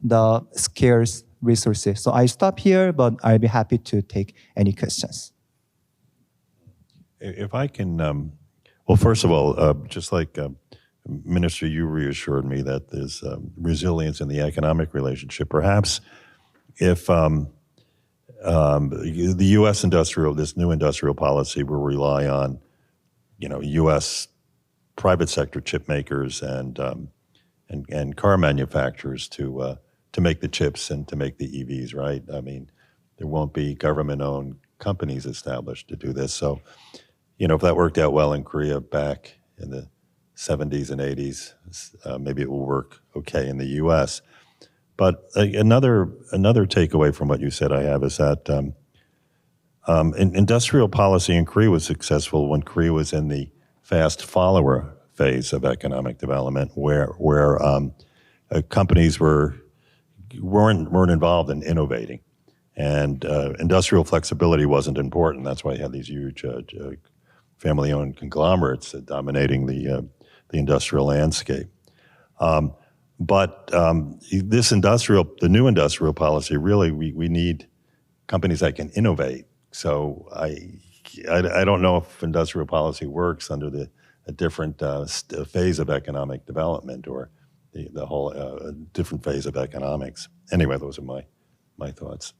the scarce resources. So I stop here, but I'll be happy to take any questions. If I can, well, first of all, just like Minister, you reassured me that there's resilience in the economic relationship. Perhaps if the U.S. this new industrial policy will rely on U.S. private sector chip makers and car manufacturers to make the chips and to make the EVs, right? I mean, there won't be government-owned companies established to do this. So, if that worked out well in Korea back in the 70s and 80s, maybe it will work okay in the U.S. But another takeaway from what you said I have is that industrial policy in Korea was successful when Korea was in the fast follower phase of economic development, where companies weren't involved in innovating, and industrial flexibility wasn't important. That's why you had these huge family-owned conglomerates dominating the industrial landscape. But the new industrial policy, really, we need companies that can innovate. So I don't know if industrial policy works under a different phase of economic development or the whole different phase of economics. Anyway, those are my thoughts.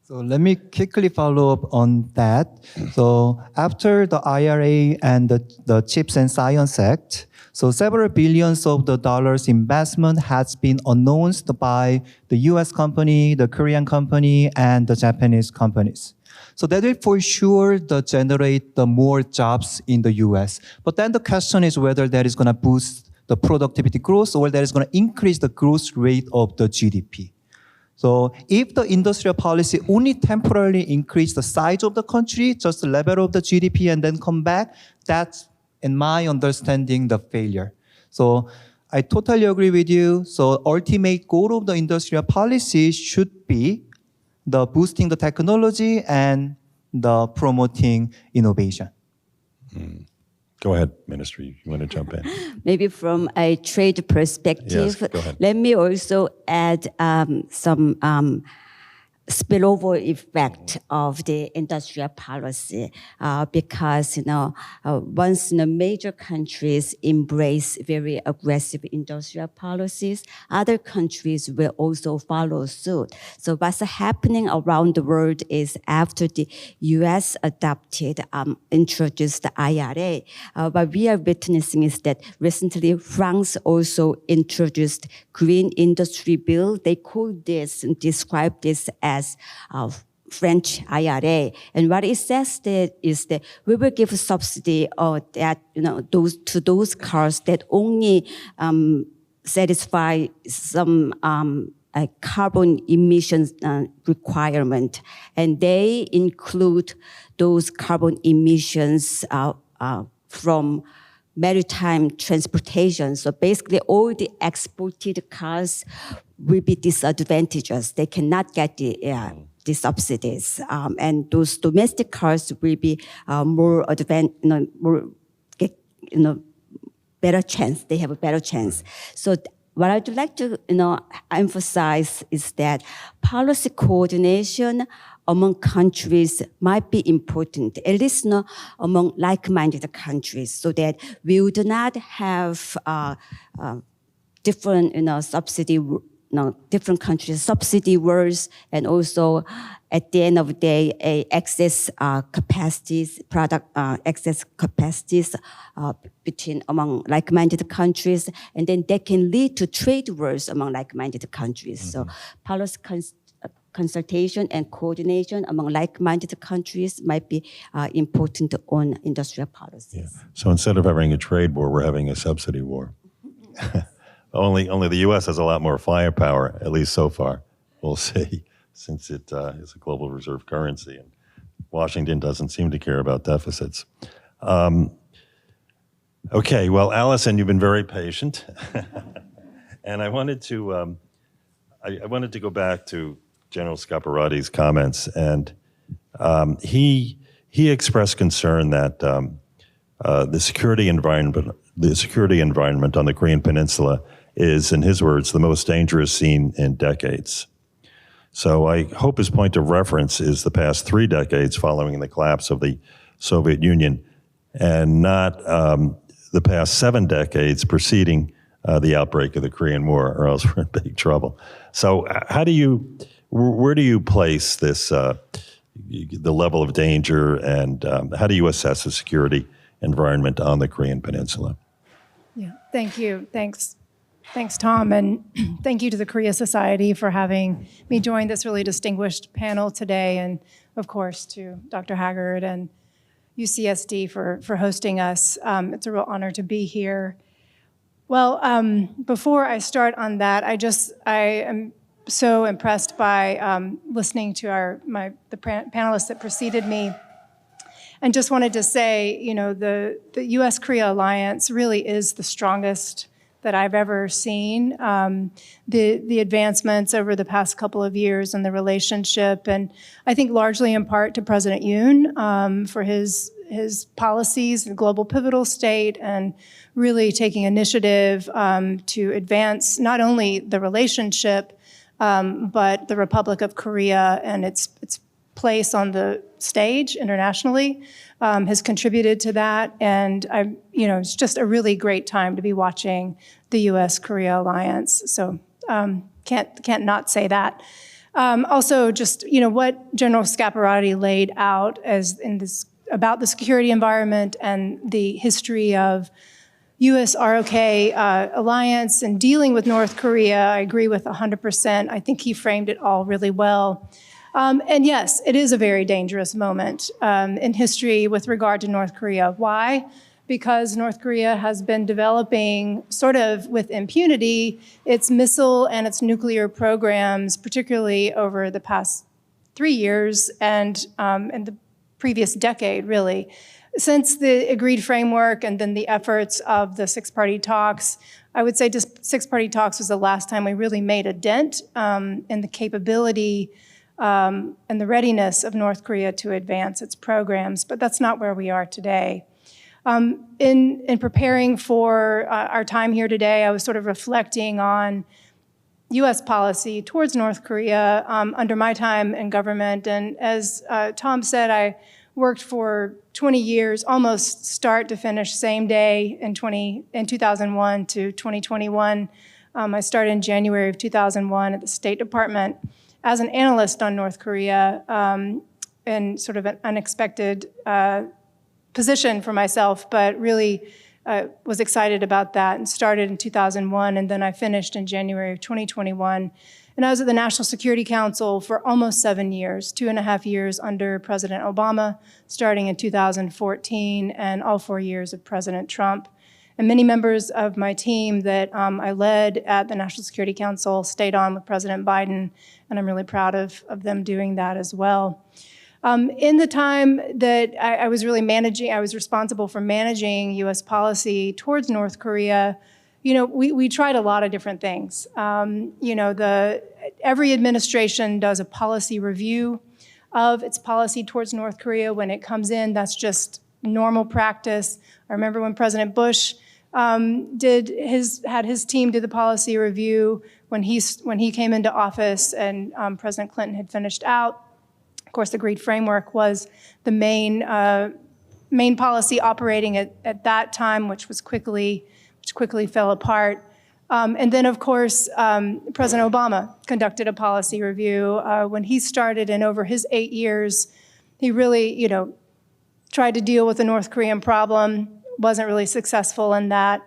So let me quickly follow up on that. So after the IRA and the Chips and Science Act, so several billions of the dollars investment has been announced by the US company, the Korean company, and the Japanese companies. So that will for sure generate the more jobs in the US. But then the question is whether that is going to boost the productivity growth or that is going to increase the growth rate of the GDP. So if the industrial policy only temporarily increase the size of the country, just the level of the GDP and then come back, that's, in my understanding, the failure. So I totally agree with you. So ultimate goal of the industrial policy should be the boosting the technology and the promoting innovation. Go ahead, Minister. You want to jump in? Maybe from a trade perspective, Yes, go ahead. let me also add some spillover effect of the industrial policy because once major countries embrace very aggressive industrial policies, other countries will also follow suit. So what's happening around the world is after the U.S. introduced the IRA, what we are witnessing is that recently France also introduced green industry bill. They call this and describe this as French IRA, and what it says that is that we will give a subsidy that those cars that only satisfy some carbon emissions requirement, and they include those carbon emissions from maritime transportation. So basically, all the exported cars will be disadvantageous. They cannot get the subsidies, and those domestic cars will be better chance. They have a better chance. So what I'd like to emphasize is that policy coordination among countries might be important, at least among like-minded countries, so that we do not have different different countries subsidy wars, and also at the end of the day, excess capacities between among like-minded countries, and then that can lead to trade wars among like-minded countries. Mm-hmm. So policy consultation and coordination among like-minded countries might be important on industrial policies. Yeah. So instead of having a trade war, we're having a subsidy war. Only the U.S. has a lot more firepower, at least so far. We'll see, since it is a global reserve currency, and Washington doesn't seem to care about deficits. Okay, well, Allison, you've been very patient, and I wanted to go back to General Scaparotti's comments, and he expressed concern that the security environment on the Korean Peninsula is, in his words, the most dangerous seen in decades. So I hope his point of reference is the past 3 decades following the collapse of the Soviet Union, and not the past 7 decades preceding the outbreak of the Korean War, or else we're in big trouble. So where do you place this, the level of danger, and how do you assess the security environment on the Korean Peninsula? Yeah, thank you. Thanks, Tom, and thank you to the Korea Society for having me join this really distinguished panel today, and of course to Dr. Haggard and UCSD for hosting us. It's a real honor to be here. Well, before I start on that, I am so impressed by listening to the panelists that preceded me. And just wanted to say, the U.S. Korea alliance really is the strongest that I've ever seen. The advancements over the past couple of years in the relationship, and I think largely in part to President Yoon for his policies, the global pivotal state, and really taking initiative to advance not only the relationship, but the Republic of Korea and its place on the stage internationally has contributed to that, and it's just a really great time to be watching the U.S.-Korea alliance. So can't not say that. Also, just what General Scaparotti laid out about the security environment and the history of U.S. ROK alliance and dealing with North Korea, I agree with 100%. I think he framed it all really well. And yes, it is a very dangerous moment in history with regard to North Korea. Why? Because North Korea has been developing, sort of with impunity, its missile and its nuclear programs, particularly over the past 3 years and the previous decade, really. Since the agreed framework and then the efforts of the six-party talks, I would say just six-party talks was the last time we really made a dent in the capability and the readiness of North Korea to advance its programs, but that's not where we are today. In preparing for our time here today, I was sort of reflecting on U.S. policy towards North Korea under my time in government. And as Tom said, I worked for 20 years, almost start to finish, same day in 2001 to 2021. I started in January of 2001 at the State Department as an analyst on North Korea, and sort of an unexpected position for myself, but really was excited about that and started in 2001, and then I finished in January of 2021. And I was at the National Security Council for almost 7 years, 2.5 years under President Obama, starting in 2014, and all 4 years of President Trump. And many members of my team that I led at the National Security Council stayed on with President Biden, and I'm really proud of them doing that as well. In the time that I was really managing, I was responsible for managing U.S. policy towards North Korea. You know, we tried a lot of different things. You know, every administration does a policy review of its policy towards North Korea when it comes in. That's just normal practice. I remember when President Bush had his team do the policy review when he came into office, and President Clinton had finished out. Of course, the Agreed Framework was the main policy operating at that time, which quickly fell apart. And then, of course, President Obama conducted a policy review when he started, and over his 8 years, he really, you know, tried to deal with the North Korean problem. Wasn't really successful in that.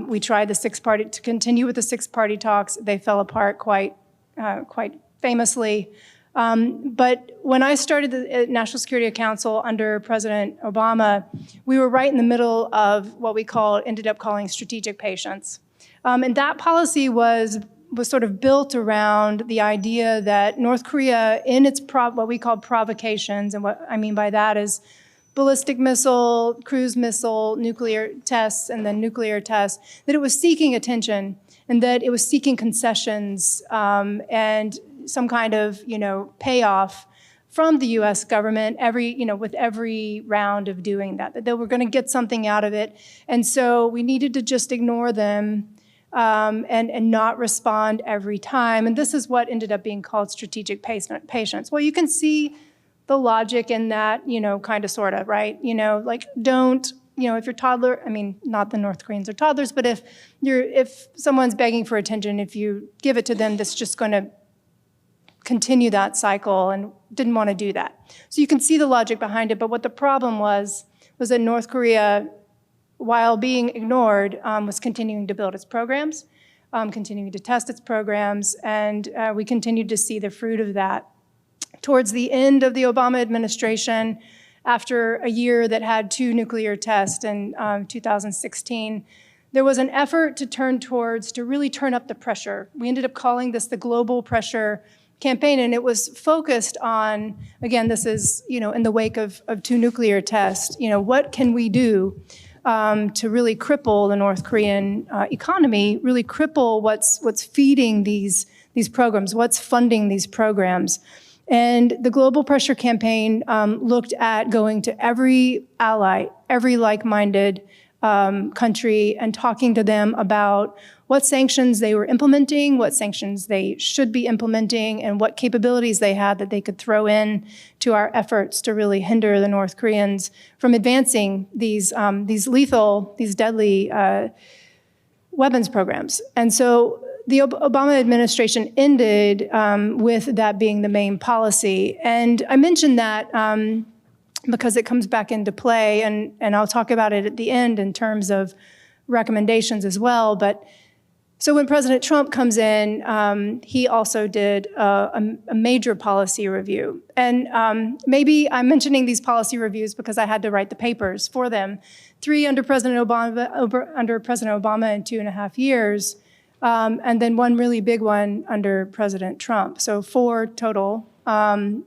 We tried to continue with the six-party talks. They fell apart quite famously. But when I started the National Security Council under President Obama, we were right in the middle of what we ended up calling strategic patience. And that policy was sort of built around the idea that North Korea, in its what we called provocations, and what I mean by that is ballistic missile, cruise missile, nuclear tests, and then nuclear tests, that it was seeking attention and that it was seeking concessions and some kind of, you know, payoff from the U.S. government with every round of doing that they were going to get something out of it. And so we needed to just ignore them and not respond every time. And this is what ended up being called strategic patience. Well, you can see the logic in that, you know, kind of, sort of, right? You know, like, don't, you know, if your toddler, I mean, not the North Koreans are toddlers, but if someone's begging for attention, if you give it to them, that's just going to continue that cycle, and didn't want to do that. So you can see the logic behind it, but what the problem was that North Korea, while being ignored, was continuing to build its programs, continuing to test its programs, and we continued to see the fruit of that. Towards the end of the Obama administration, after a year that had 2 nuclear tests in 2016, there was an effort to really turn up the pressure. We ended up calling this the global pressure campaign, and it was focused on, again, this is, you know, in the wake of 2 nuclear tests, you know, what can we do to really cripple the North Korean economy, really cripple what's feeding these programs, what's funding these programs. And the Global Pressure Campaign looked at going to every ally, every like-minded country, and talking to them about what sanctions they were implementing, what sanctions they should be implementing, and what capabilities they had that they could throw in to our efforts to really hinder the North Koreans from advancing these deadly weapons programs. And so the Obama administration ended with that being the main policy. And I mentioned that because it comes back into play, and I'll talk about it at the end in terms of recommendations as well. But so when President Trump comes in, he also did a major policy review. And maybe I'm mentioning these policy reviews because I had to write the papers for them. 3 under President Obama in 2.5 years, and then 1 really big one under President Trump. So 4 total. Under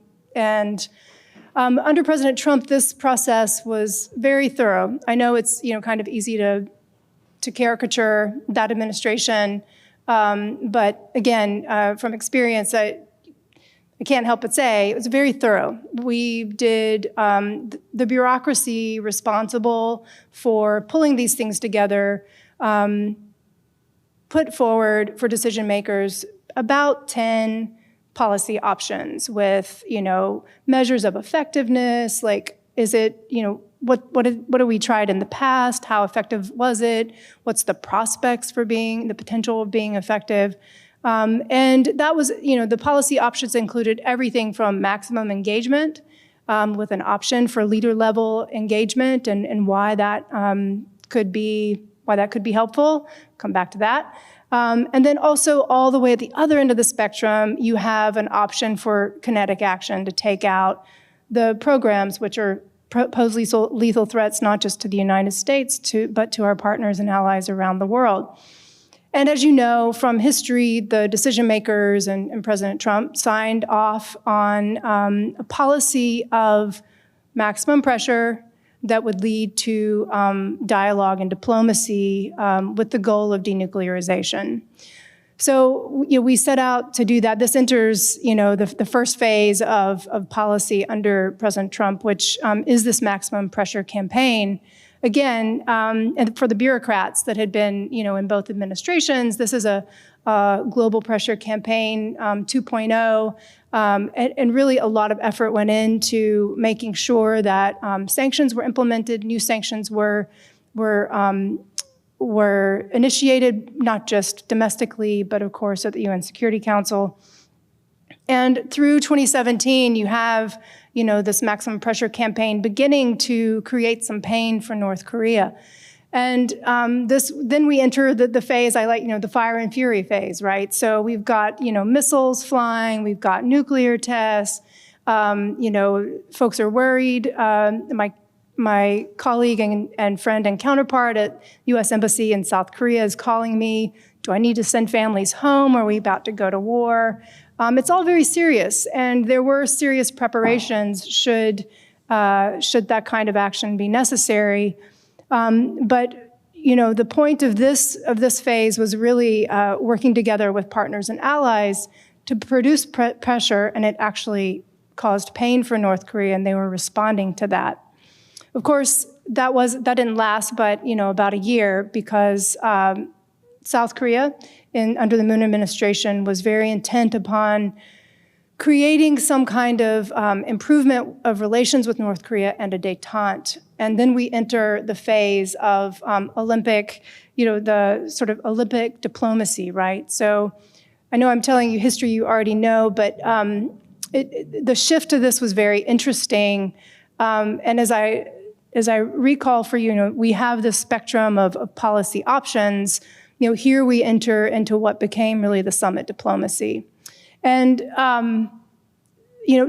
President Trump, this process was very thorough. I know it's, you know, kind of easy to caricature that administration, but again, from experience, I can't help but say it was very thorough. We did the bureaucracy responsible for pulling these things together, put forward for decision makers about 10 policy options with, measures of effectiveness, like, is it, what have we tried in the past? How effective was it? What's the prospects for the potential of being effective? And that was, the policy options included everything from maximum engagement with an option for leader level engagement and why that could be helpful. Come back to that. And then also all the way at the other end of the spectrum, you have an option for kinetic action to take out the programs which are pose lethal threats, not just to the United States, but to our partners and allies around the world. And as you know from history, the decision makers and President Trump signed off on a policy of maximum pressure that would lead to dialogue and diplomacy with the goal of denuclearization. So we set out to do that. This enters the first phase of policy under President Trump, which is this maximum pressure campaign. Again, and for the bureaucrats that had been in both administrations, this is a global pressure campaign 2.0. And really a lot of effort went into making sure that sanctions were implemented, new sanctions were initiated, not just domestically, but of course at the UN Security Council. And through 2017, you have, this maximum pressure campaign beginning to create some pain for North Korea. And then we enter the phase, I like, the fire and fury phase, right? So we've got, missiles flying, we've got nuclear tests, folks are worried. My colleague and friend and counterpart at U.S. Embassy in South Korea is calling me, do I need to send families home? Are we about to go to war? It's all very serious, and there were serious preparations should that kind of action be necessary. But the point of this phase was really working together with partners and allies to produce pressure, and it actually caused pain for North Korea, and they were responding to that. Of course, that didn't last, but about a year, because South Korea, under the Moon administration, was very intent upon creating some kind of improvement of relations with North Korea and a détente. And then we enter the phase of Olympic, the sort of Olympic diplomacy, right? So I know I'm telling you history you already know, but the shift to this was very interesting. And as I recall for you, we have this spectrum of policy options. Here we enter into what became really the summit diplomacy. And,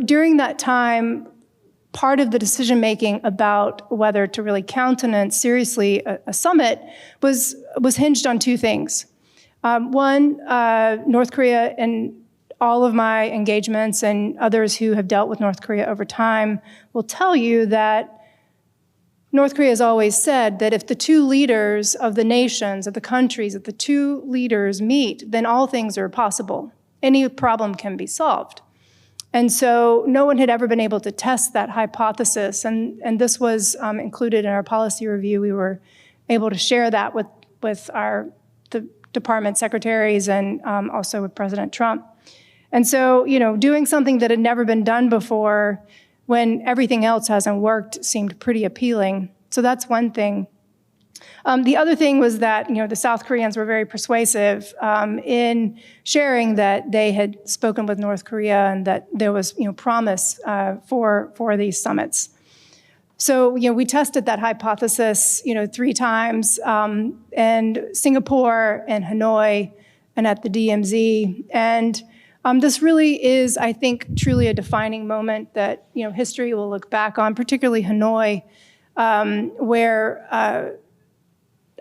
during that time, part of the decision-making about whether to really countenance seriously a summit was hinged on two things. One, North Korea, and all of my engagements and others who have dealt with North Korea over time will tell you that North Korea has always said that if the two leaders of the nations, of the countries, if the two leaders meet, then all things are possible. Any problem can be solved. And so no one had ever been able to test that hypothesis, and this was included in our policy review. We were able to share that with the department secretaries and also with President Trump. And so, doing something that had never been done before when everything else hasn't worked seemed pretty appealing. So that's one thing. The other thing was that, the South Koreans were very persuasive in sharing that they had spoken with North Korea and that there was, promise for these summits. So, we tested that hypothesis, 3 times, and Singapore and Hanoi and at the DMZ. And this really is, I think, truly a defining moment that, history will look back on, particularly Hanoi, where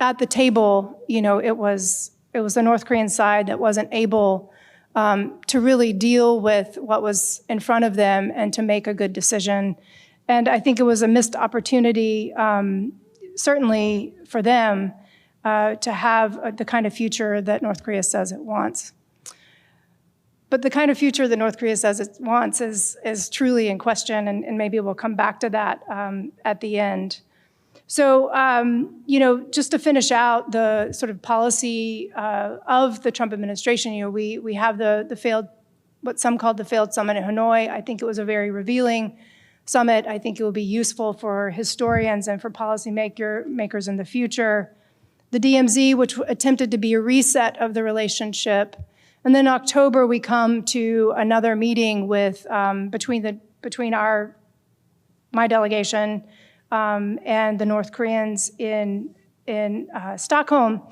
at the table, it was the North Korean side that wasn't able to really deal with what was in front of them and to make a good decision. And I think it was a missed opportunity, certainly for them, to have the kind of future that North Korea says it wants. But the kind of future that North Korea says it wants is truly in question, and maybe we'll come back to that at the end. So, just to finish out the sort of policy of the Trump administration, we have the failed, what some called the failed summit in Hanoi. I think it was a very revealing summit. I think it will be useful for historians and for policymakers in the future. The DMZ, which attempted to be a reset of the relationship. And then in October, we come to another meeting with between my delegation and the North Koreans in Stockholm.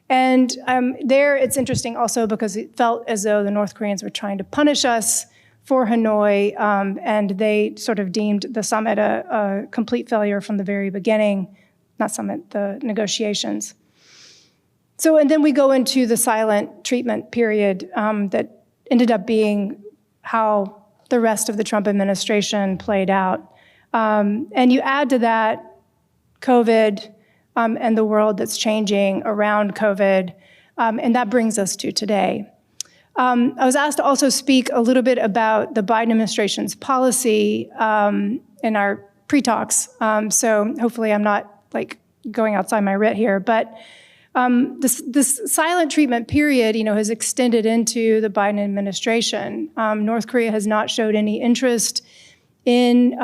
And there it's interesting also because it felt as though the North Koreans were trying to punish us for Hanoi, and they sort of deemed the summit a complete failure from the very beginning, not summit, the negotiations. So, and then we go into the silent treatment period that ended up being how the rest of the Trump administration played out. And you add to that COVID and the world that's changing around COVID, and that brings us to today. I was asked to also speak a little bit about the Biden administration's policy in our pre-talks, so hopefully I'm not like going outside my writ here, but this silent treatment period, has extended into the Biden administration. North Korea has not showed any interest in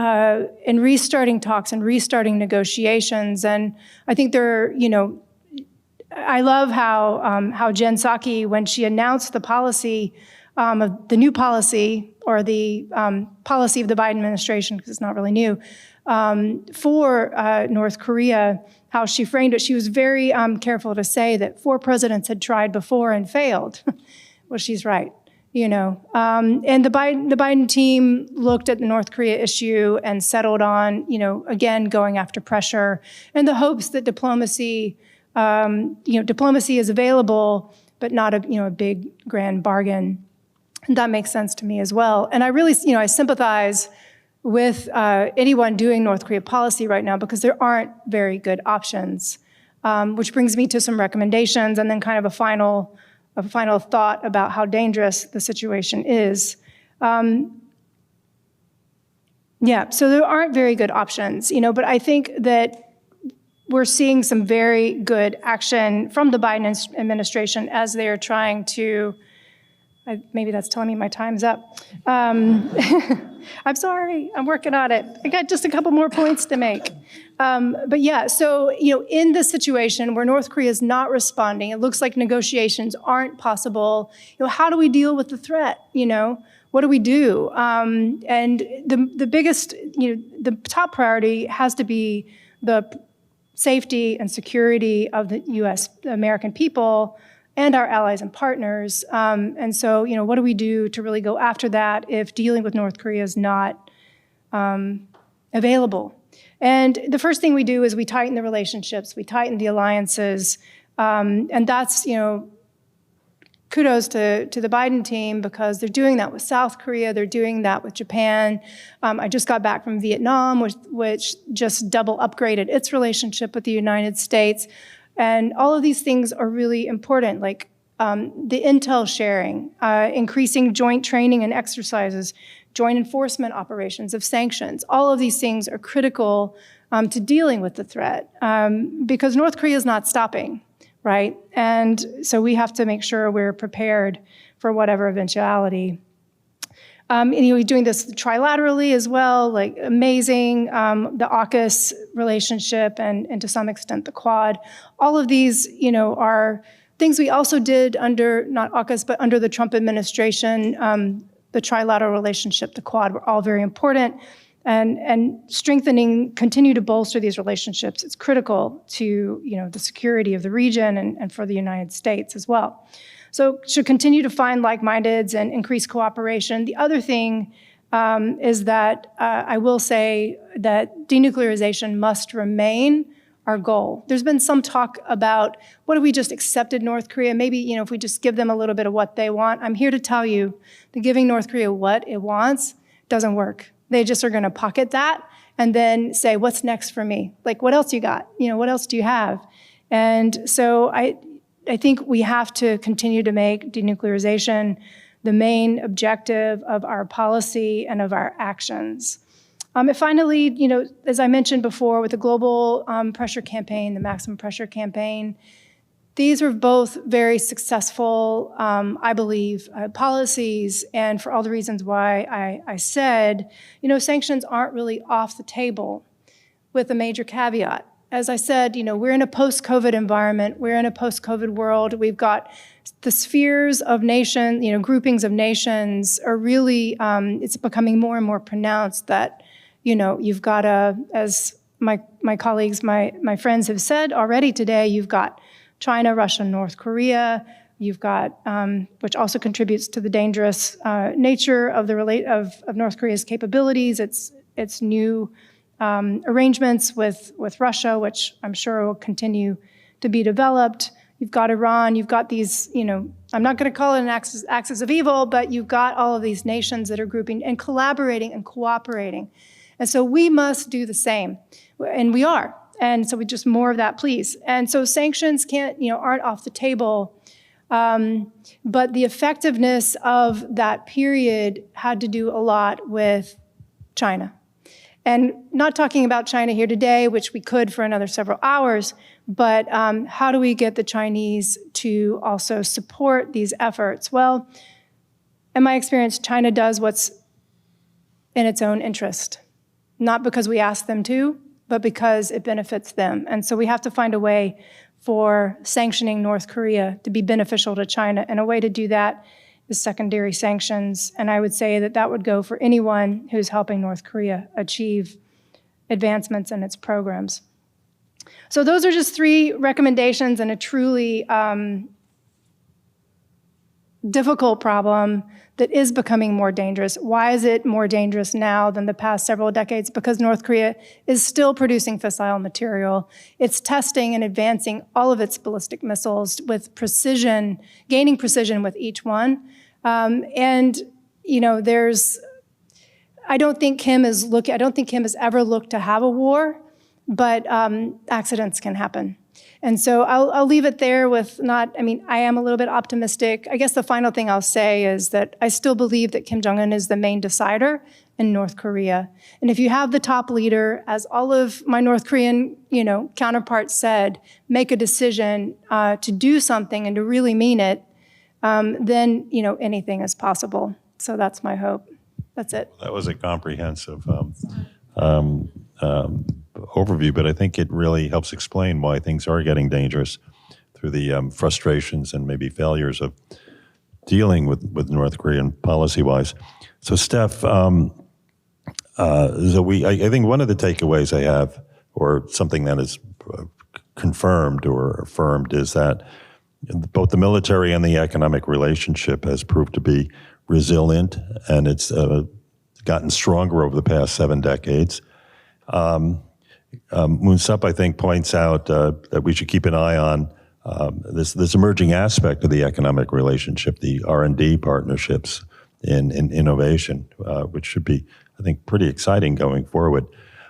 restarting talks and restarting negotiations, and I think I love how Jen Psaki, when she announced the policy, the new policy or the policy of the Biden administration, because it's not really new, for North Korea, how she framed it. She was very careful to say that 4 presidents had tried before and failed. Well, she's right, And the Biden team looked at the North Korea issue and settled on, again, going after pressure in the hopes that diplomacy is available, but not a big grand bargain. And that makes sense to me as well. And I really, I sympathize with anyone doing North Korea policy right now because there aren't very good options, which brings me to some recommendations and then kind of a final thought about how dangerous the situation is. So there aren't very good options, but I think that we're seeing some very good action from the Biden administration as they are trying to, maybe that's telling me my time's up. I'm sorry, I'm working on it. I got just a couple more points to make. But yeah, so, in this situation where North Korea is not responding, it looks like negotiations aren't possible. How do we deal with the threat? What do we do? And the biggest, the top priority has to be the safety and security of the U.S. American people and our allies and partners. And so, what do we do to really go after that if dealing with North Korea is not available? And the first thing we do is we tighten the relationships, we tighten the alliances, and that's, kudos to the Biden team because they're doing that with South Korea, they're doing that with Japan. I just got back from Vietnam, which just double upgraded its relationship with the United States. And all of these things are really important, like the intel sharing, increasing joint training and exercises, joint enforcement operations of sanctions. All of these things are critical to dealing with the threat because North Korea is not stopping, right? And so we have to make sure we're prepared for whatever eventuality. We're doing this trilaterally as well, like amazing, the AUKUS relationship and to some extent the Quad. All of these, are things we also did under, not AUKUS, but under the Trump administration. The trilateral relationship, the Quad, were all very important. And strengthening, continue to bolster these relationships. It's critical to, the security of the region and for the United States as well. So should continue to find like-mindeds and increase cooperation. The other thing is that I will say that denuclearization must remain our goal. There's been some talk about what if we just accepted North Korea? Maybe, if we just give them a little bit of what they want. I'm here to tell you that giving North Korea what it wants doesn't work. They just are going to pocket that and then say, what's next for me? Like, what else you got? What else do you have? And so I think we have to continue to make denuclearization the main objective of our policy and of our actions. And finally, as I mentioned before, with the global pressure campaign, the maximum pressure campaign, these were both very successful, I believe, policies. And for all the reasons why I said, sanctions aren't really off the table, with a major caveat. As I said, we're in a post-COVID environment. We're in a post-COVID world. We've got the spheres of nations, groupings of nations are really, it's becoming more and more pronounced that, you've got as my colleagues, my friends have said already today, you've got China, Russia, North Korea. You've got, which also contributes to the dangerous nature of of North Korea's capabilities. Its new arrangements with Russia, which I'm sure will continue to be developed. You've got Iran. You've got these, I'm not going to call it an axis of evil, but you've got all of these nations that are grouping and collaborating and cooperating. And so we must do the same, and we are. And so we just more of that, please. And so sanctions aren't off the table, but the effectiveness of that period had to do a lot with China. And not talking about China here today, which we could for another several hours, but how do we get the Chinese to also support these efforts? Well, in my experience, China does what's in its own interest, not because we ask them to, but because it benefits them. And so we have to find a way for sanctioning North Korea to be beneficial to China. And a way to do that is secondary sanctions. And I would say that would go for anyone who's helping North Korea achieve advancements in its programs. So those are just 3 recommendations in a truly difficult problem that is becoming more dangerous. Why is it more dangerous now than the past several decades? Because North Korea is still producing fissile material. It's testing and advancing all of its ballistic missiles with precision, gaining precision with each one. I don't think Kim has ever looked to have a war, but accidents can happen. And so I'll leave it there with I am a little bit optimistic. I guess the final thing I'll say is that I still believe that Kim Jong-un is the main decider in North Korea. And if you have the top leader, as all of my North Korean, counterparts said, make a decision to do something and to really mean it, then, anything is possible. So that's my hope. That's it. That was a comprehensive overview, but I think it really helps explain why things are getting dangerous through the frustrations and maybe failures of dealing with North Korean policy-wise. So, Steph, I think one of the takeaways I have, or something that is confirmed or affirmed, is that both the military and the economic relationship has proved to be resilient, and it's gotten stronger over the past 7 decades. Moon Sup, I think, points out that we should keep an eye on this emerging aspect of the economic relationship, the R&D partnerships in innovation, which should be, I think, pretty exciting going forward.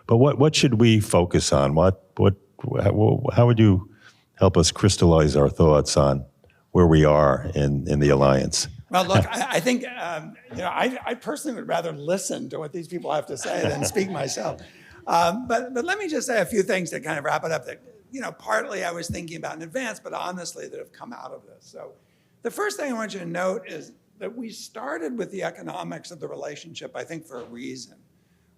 But what should we focus on? How would you help us crystallize our thoughts on where we are in the alliance? Well, look, I think, I personally would rather listen to what these people have to say than speak myself. But let me just say a few things to kind of wrap it up that, partly I was thinking about in advance, but honestly that have come out of this. So the first thing I want you to note is that we started with the economics of the relationship, I think, for a reason,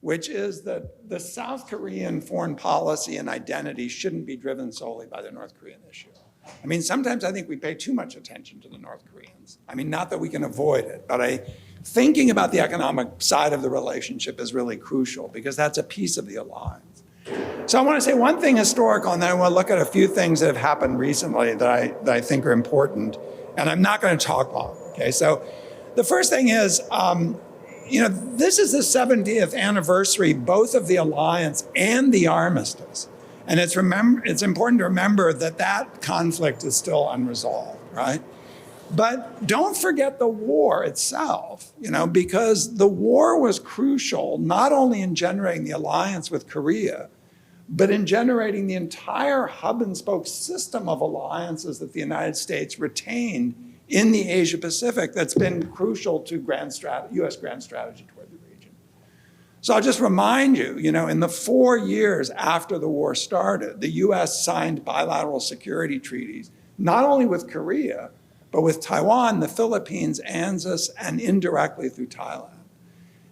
which is that the South Korean foreign policy and identity shouldn't be driven solely by the North Korean issue. Sometimes I think we pay too much attention to the North Koreans. Not that we can avoid it, but thinking about the economic side of the relationship is really crucial because that's a piece of the alliance. So I want to say one thing historical, and then I want to look at a few things that have happened recently that I think are important, and I'm not going to talk long, okay? So the first thing is, this is the 70th anniversary, both of the alliance and the armistice. And it's important to remember that conflict is still unresolved, right? But don't forget the war itself, because the war was crucial, not only in generating the alliance with Korea, but in generating the entire hub and spoke system of alliances that the United States retained in the Asia Pacific that's been crucial to U.S. grand strategy toward the region. So I'll just remind you, in the 4 years after the war started, the U.S. signed bilateral security treaties, not only with Korea, but with Taiwan, the Philippines, ANZUS, and indirectly through Thailand.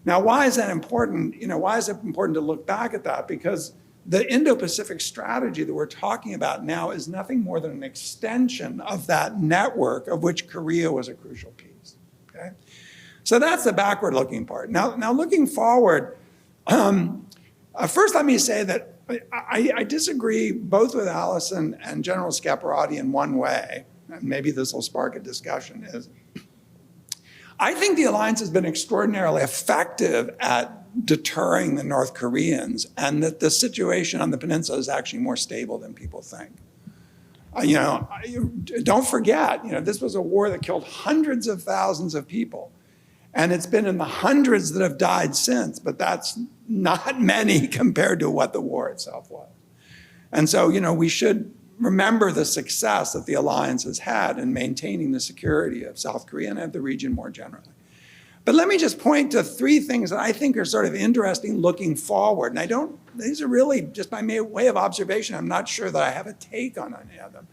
Now, why is that important? Why is it important to look back at that? Because the Indo-Pacific strategy that we're talking about now is nothing more than an extension of that network of which Korea was a crucial piece, okay? So that's the backward-looking part. Now looking forward, first let me say that I disagree both with Allison and General Scaparrotti in one way, and maybe this will spark a discussion, is I think the alliance has been extraordinarily effective at deterring the North Koreans, and that the situation on the peninsula is actually more stable than people think. Don't forget, this was a war that killed hundreds of thousands of people, and it's been in the hundreds that have died since, but that's not many compared to what the war itself was. And so, we should remember the success that the alliance has had in maintaining the security of South Korea and of the region more generally. But let me just point to 3 things that I think are sort of interesting looking forward. And these are really just by way of observation. I'm not sure that I have a take on any of them.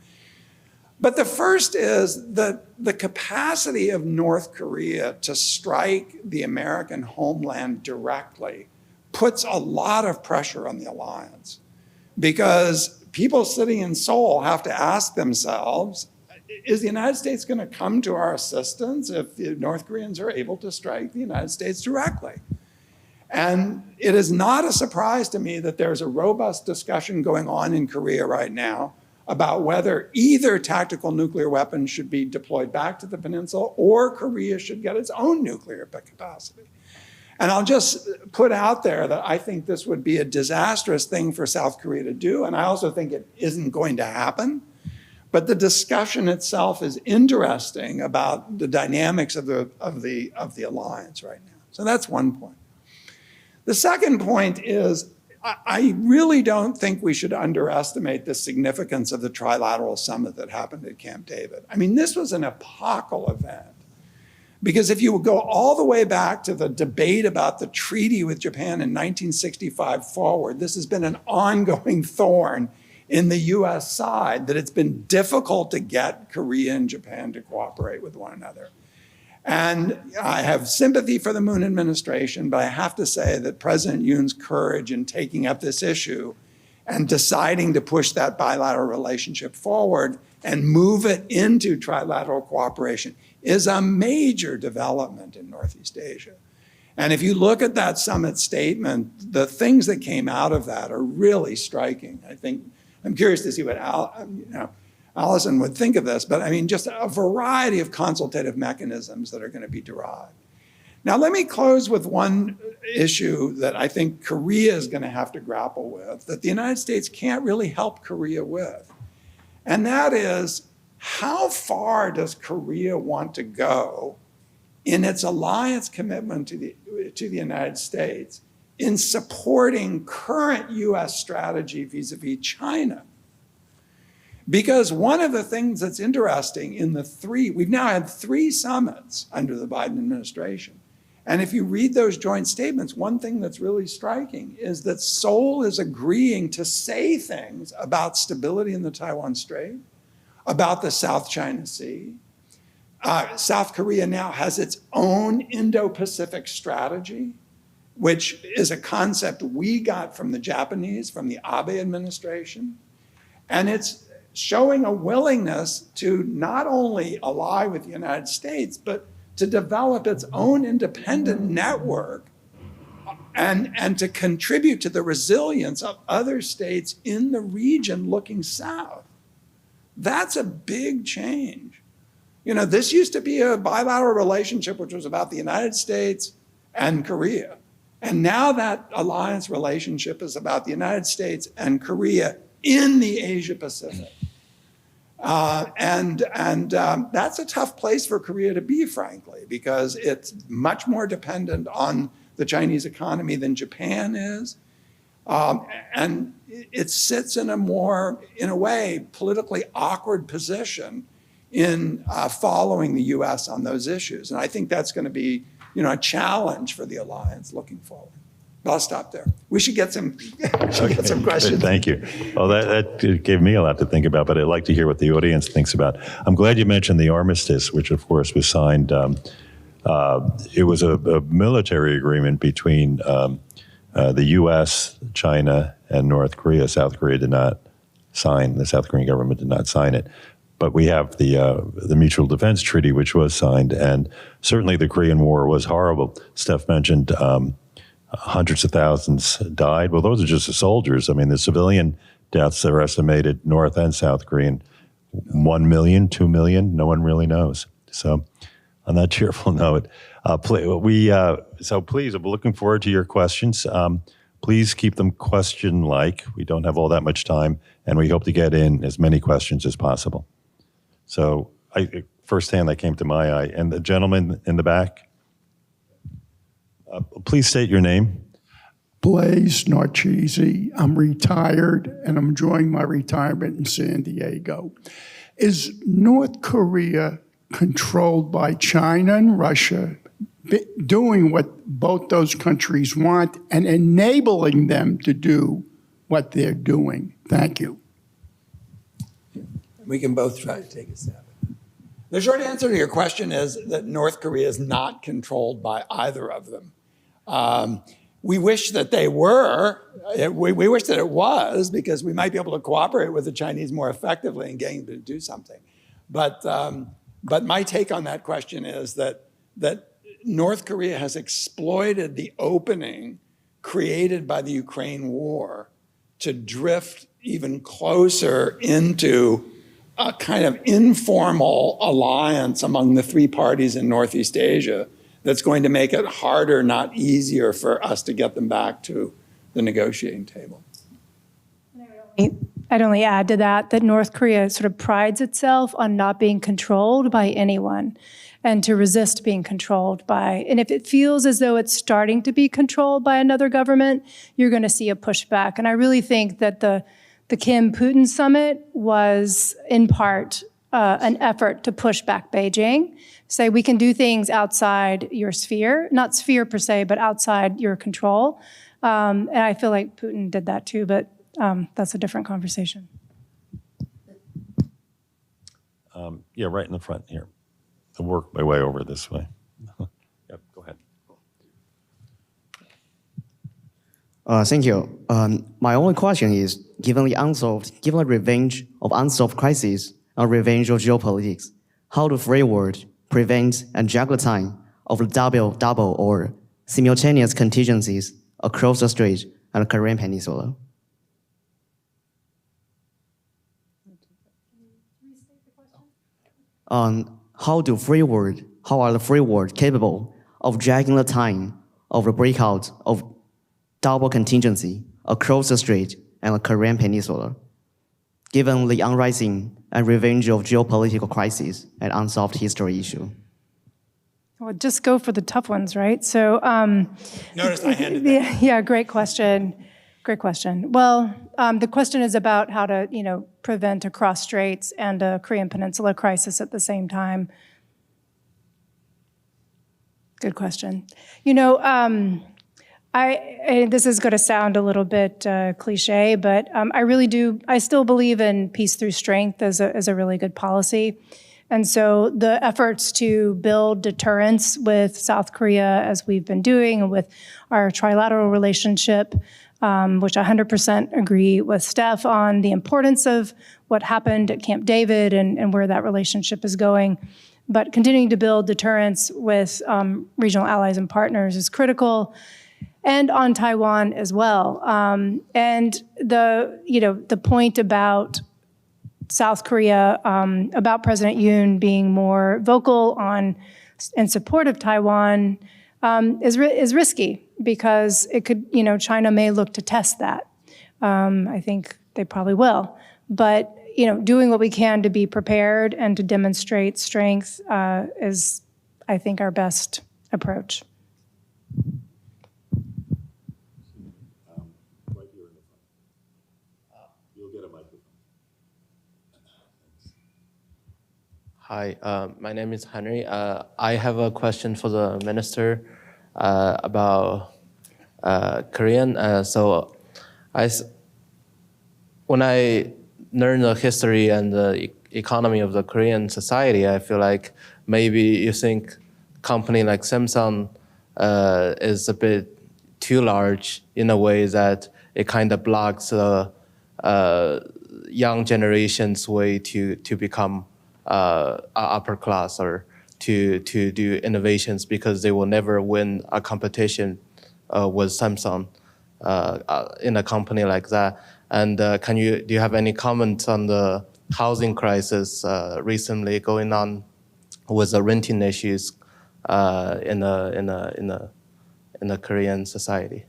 But the first is the capacity of North Korea to strike the American homeland directly puts a lot of pressure on the alliance, because people sitting in Seoul have to ask themselves, is the United States going to come to our assistance if the North Koreans are able to strike the United States directly? And it is not a surprise to me that there's a robust discussion going on in Korea right now about whether either tactical nuclear weapons should be deployed back to the peninsula or Korea should get its own nuclear capacity. And I'll just put out there that I think this would be a disastrous thing for South Korea to do, and I also think it isn't going to happen. But the discussion itself is interesting about the dynamics of the alliance right now. So that's one point. The second point is I really don't think we should underestimate the significance of the trilateral summit that happened at Camp David. I mean, this was an epochal event, because if you go all the way back to the debate about the treaty with Japan in 1965 forward, this has been an ongoing thorn in the U.S. side, that it's been difficult to get Korea and Japan to cooperate with one another. And I have sympathy for the Moon administration, but I have to say that President Yoon's courage in taking up this issue and deciding to push that bilateral relationship forward and move it into trilateral cooperation is a major development in Northeast Asia. And if you look at that summit statement, the things that came out of that are really striking. I'm curious to see what Allison would think of this, but I mean, just a variety of consultative mechanisms that are going to be derived. Now, let me close with one issue that I think Korea is going to have to grapple with, that the United States can't really help Korea with. And that is, how far does Korea want to go in its alliance commitment to the United States in supporting current U.S. strategy vis-a-vis China? Because one of the things that's interesting in we've now had 3 summits under the Biden administration. And if you read those joint statements, one thing that's really striking is that Seoul is agreeing to say things about stability in the Taiwan Strait, about the South China Sea. South Korea now has its own Indo-Pacific strategy, which is a concept we got from the Japanese, from the Abe administration. And it's showing a willingness to not only ally with the United States, but to develop its own independent network and to contribute to the resilience of other states in the region looking south. That's a big change. This used to be a bilateral relationship which was about the United States and Korea. And now that alliance relationship is about the United States and Korea in the Asia Pacific. And that's a tough place for Korea to be, frankly, because it's much more dependent on the Chinese economy than Japan is. And it sits in a way, politically awkward position in following the U.S. on those issues. And I think that's going to be, a challenge for the alliance looking forward. I'll stop there. We should get some, get some questions. Thank you. Well, that gave me a lot to think about, but I'd like to hear what the audience thinks about. I'm glad you mentioned the armistice, which of course was signed. It was a military agreement between the U.S., China, and North Korea. South Korea did not sign. The South Korean government did not sign it. But we have the Mutual Defense Treaty, which was signed, and certainly the Korean War was horrible. Steph mentioned hundreds of thousands died. Well, those are just the soldiers. I mean, the civilian deaths are estimated, North and South Korean, 1 million, 2 million, no one really knows. So on that cheerful note, so please, I'm looking forward to your questions. Please keep them question-like. We don't have all that much time, and we hope to get in as many questions as possible. So first hand that came to my eye, and the gentleman in the back. Please state your name. Blaze Narchisi. I'm retired and I'm enjoying my retirement in San Diego. Is North Korea controlled by China and Russia, doing what both those countries want and enabling them to do what they're doing? Thank you. We can both try to take a stab. The short answer to your question is that North Korea is not controlled by either of them. We wish that they were. We wish that it was, because we might be able to cooperate with the Chinese more effectively in getting them to do something. But my take on that question is that North Korea has exploited the opening created by the Ukraine war to drift even closer into a kind of informal alliance among the three parties in Northeast Asia that's going to make it harder, not easier, for us to get them back to the negotiating table. I'd only add to that North Korea sort of prides itself on not being controlled by anyone and to resist being controlled by, and if it feels as though it's starting to be controlled by another government, you're going to see a pushback. And I really think that the Kim-Putin summit was, in part, an effort to push back Beijing, say we can do things outside your sphere, not sphere per se, but outside your control. And I feel like Putin did that too, but that's a different conversation. Yeah, right in the front here. I'll work my way over this way. Yep, go ahead. Thank you. My only question is, given the revenge of unsolved crises and revenge of geopolitics, how the free world prevent and juggle time of double or simultaneous contingencies across the Strait and the Korean Peninsula? How are the free world capable of dragging the time of the breakout of double contingency across the Strait and the Korean Peninsula, given the unrising and revenge of geopolitical crises and unsolved history issue? Well, just go for the tough ones, right? So, Notice I handed that. Yeah, great question. Great question. Well, the question is about how to, prevent a cross straits and a Korean Peninsula crisis at the same time. Good question. This is going to sound a little bit cliche, but I still believe in peace through strength as a really good policy. And so the efforts to build deterrence with South Korea, as we've been doing, and with our trilateral relationship, which I 100% agree with Steph on the importance of what happened at Camp David and where that relationship is going. But continuing to build deterrence with regional allies and partners is critical, and on Taiwan as well. And the point about South Korea, about President Yoon being more vocal in support of Taiwan is risky, because it could, China may look to test that. I think they probably will. But, doing what we can to be prepared and to demonstrate strength is, I think, our best approach. Right here in the front. You'll get a microphone. Hi, my name is Henry. I have a question for the minister about Korean. When I learn the history and the economy of the Korean society, I feel like maybe you think company like Samsung is a bit too large in a way that it kind of blocks the young generation's way to become upper class or to do innovations, because they will never win a competition with Samsung in a company like that. And do you have any comments on the housing crisis recently going on with the renting issues in the Korean society?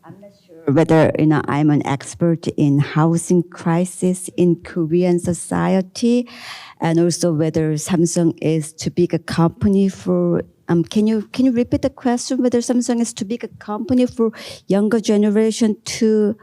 I'm not sure whether I'm an expert in housing crisis in Korean society, and also whether Samsung is too big a company for. Can you repeat the question? Whether Samsung is too big a company for younger generation to?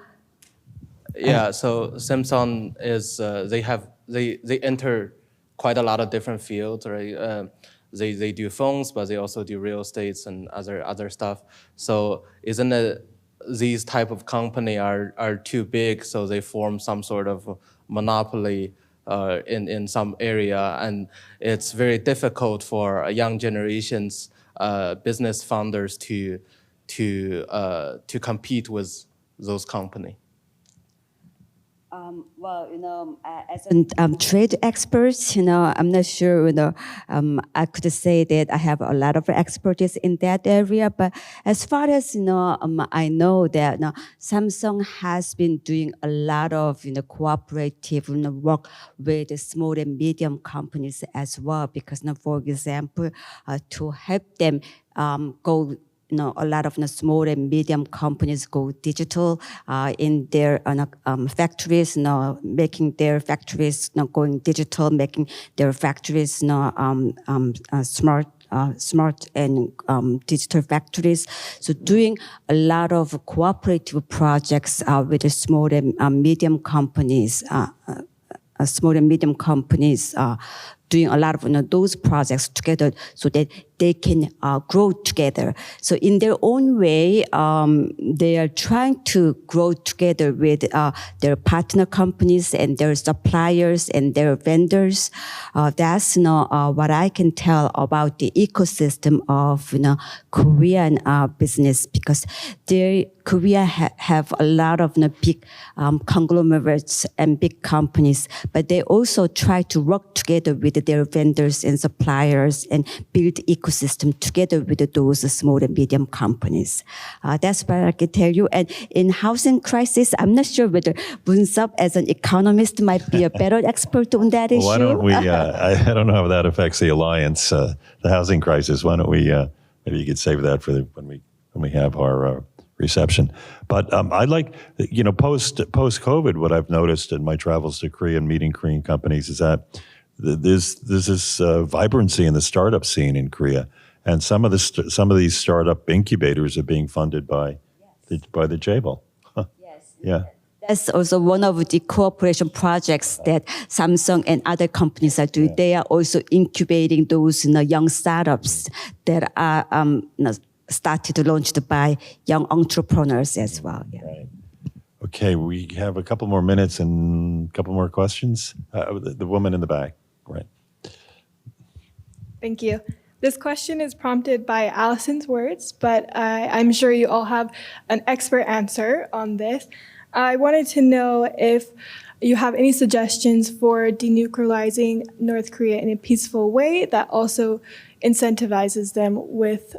Yeah. So Samsung is they enter quite a lot of different fields, right? They do phones, but they also do real estates and other stuff. So isn't it these type of company are too big, so they form some sort of monopoly in some area, and it's very difficult for young generations business founders to compete with those company. As a trade expert, I'm not sure, I could say that I have a lot of expertise in that area. But as far as, I know that Samsung has been doing a lot of, cooperative work with the small and medium companies as well. Because, for example, to help them go, a lot of small and medium companies go digital in their factories, making their factories going digital, making their factories smart and digital factories. So doing a lot of cooperative projects with the small and medium companies. Doing a lot of those projects together so that they can grow together. So in their own way, they are trying to grow together with their partner companies and their suppliers and their vendors. That's what I can tell about the ecosystem of Korean business, because Korea have a lot of big conglomerates and big companies, but they also try to work together with their vendors and suppliers and build ecosystem together with those small and medium companies. That's what I can tell you. And in housing crisis, I'm not sure whether Boon-sup as an economist might be a better expert on that issue. Why don't we, I don't know how that affects the alliance, the housing crisis. Why don't we, maybe you could save that for when we have our reception. But I'd like, post-COVID, what I've noticed in my travels to Korea and meeting Korean companies is that there's this vibrancy in the startup scene in Korea, and some of these startup incubators are being funded by the Jaebol. Huh. Yes. Yeah. That's also one of the cooperation projects that Samsung and other companies are doing. Yeah. They are also incubating those young startups that are started launched by young entrepreneurs as well. Yeah. Right. Okay, we have a couple more minutes and a couple more questions. The woman in the back, right. Thank you. This question is prompted by Allison's words, but I'm sure you all have an expert answer on this. I wanted to know if you have any suggestions for denuclearizing North Korea in a peaceful way that also incentivizes them with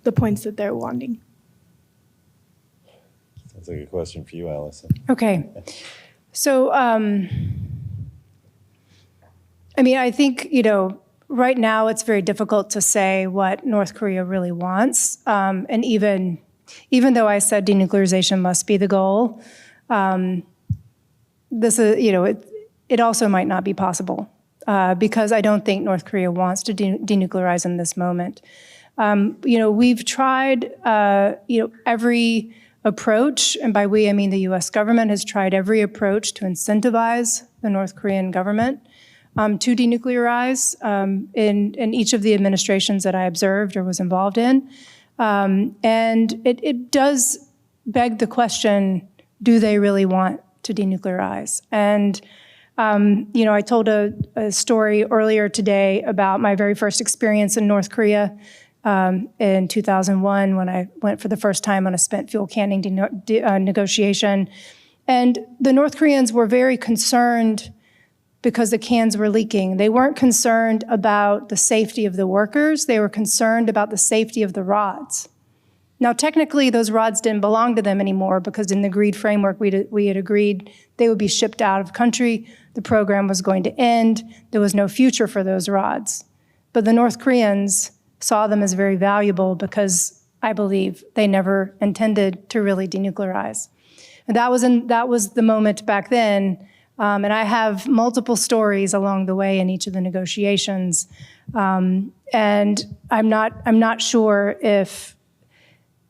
the points that they're wanting. That's a good question for you, Allison. Okay. So, I think, right now it's very difficult to say what North Korea really wants. And even though I said denuclearization must be the goal, this is, it also might not be possible because I don't think North Korea wants to denuclearize in this moment. We've tried, every approach, and by we, I mean the U.S. government has tried every approach to incentivize the North Korean government to denuclearize in each of the administrations that I observed or was involved in. And it does beg the question, do they really want to denuclearize? And, I told a story earlier today about my very first experience in North Korea in 2001 when I went for the first time on a spent fuel canning negotiation. And the North Koreans were very concerned because the cans were leaking. They weren't concerned about the safety of the workers. They were concerned about the safety of the rods. Now, technically, those rods didn't belong to them anymore because in the agreed framework, we had agreed they would be shipped out of country. The program was going to end. There was no future for those rods. But the North Koreans saw them as very valuable because I believe they never intended to really denuclearize. And that was the moment back then. And I have multiple stories along the way in each of the negotiations. And I'm not sure if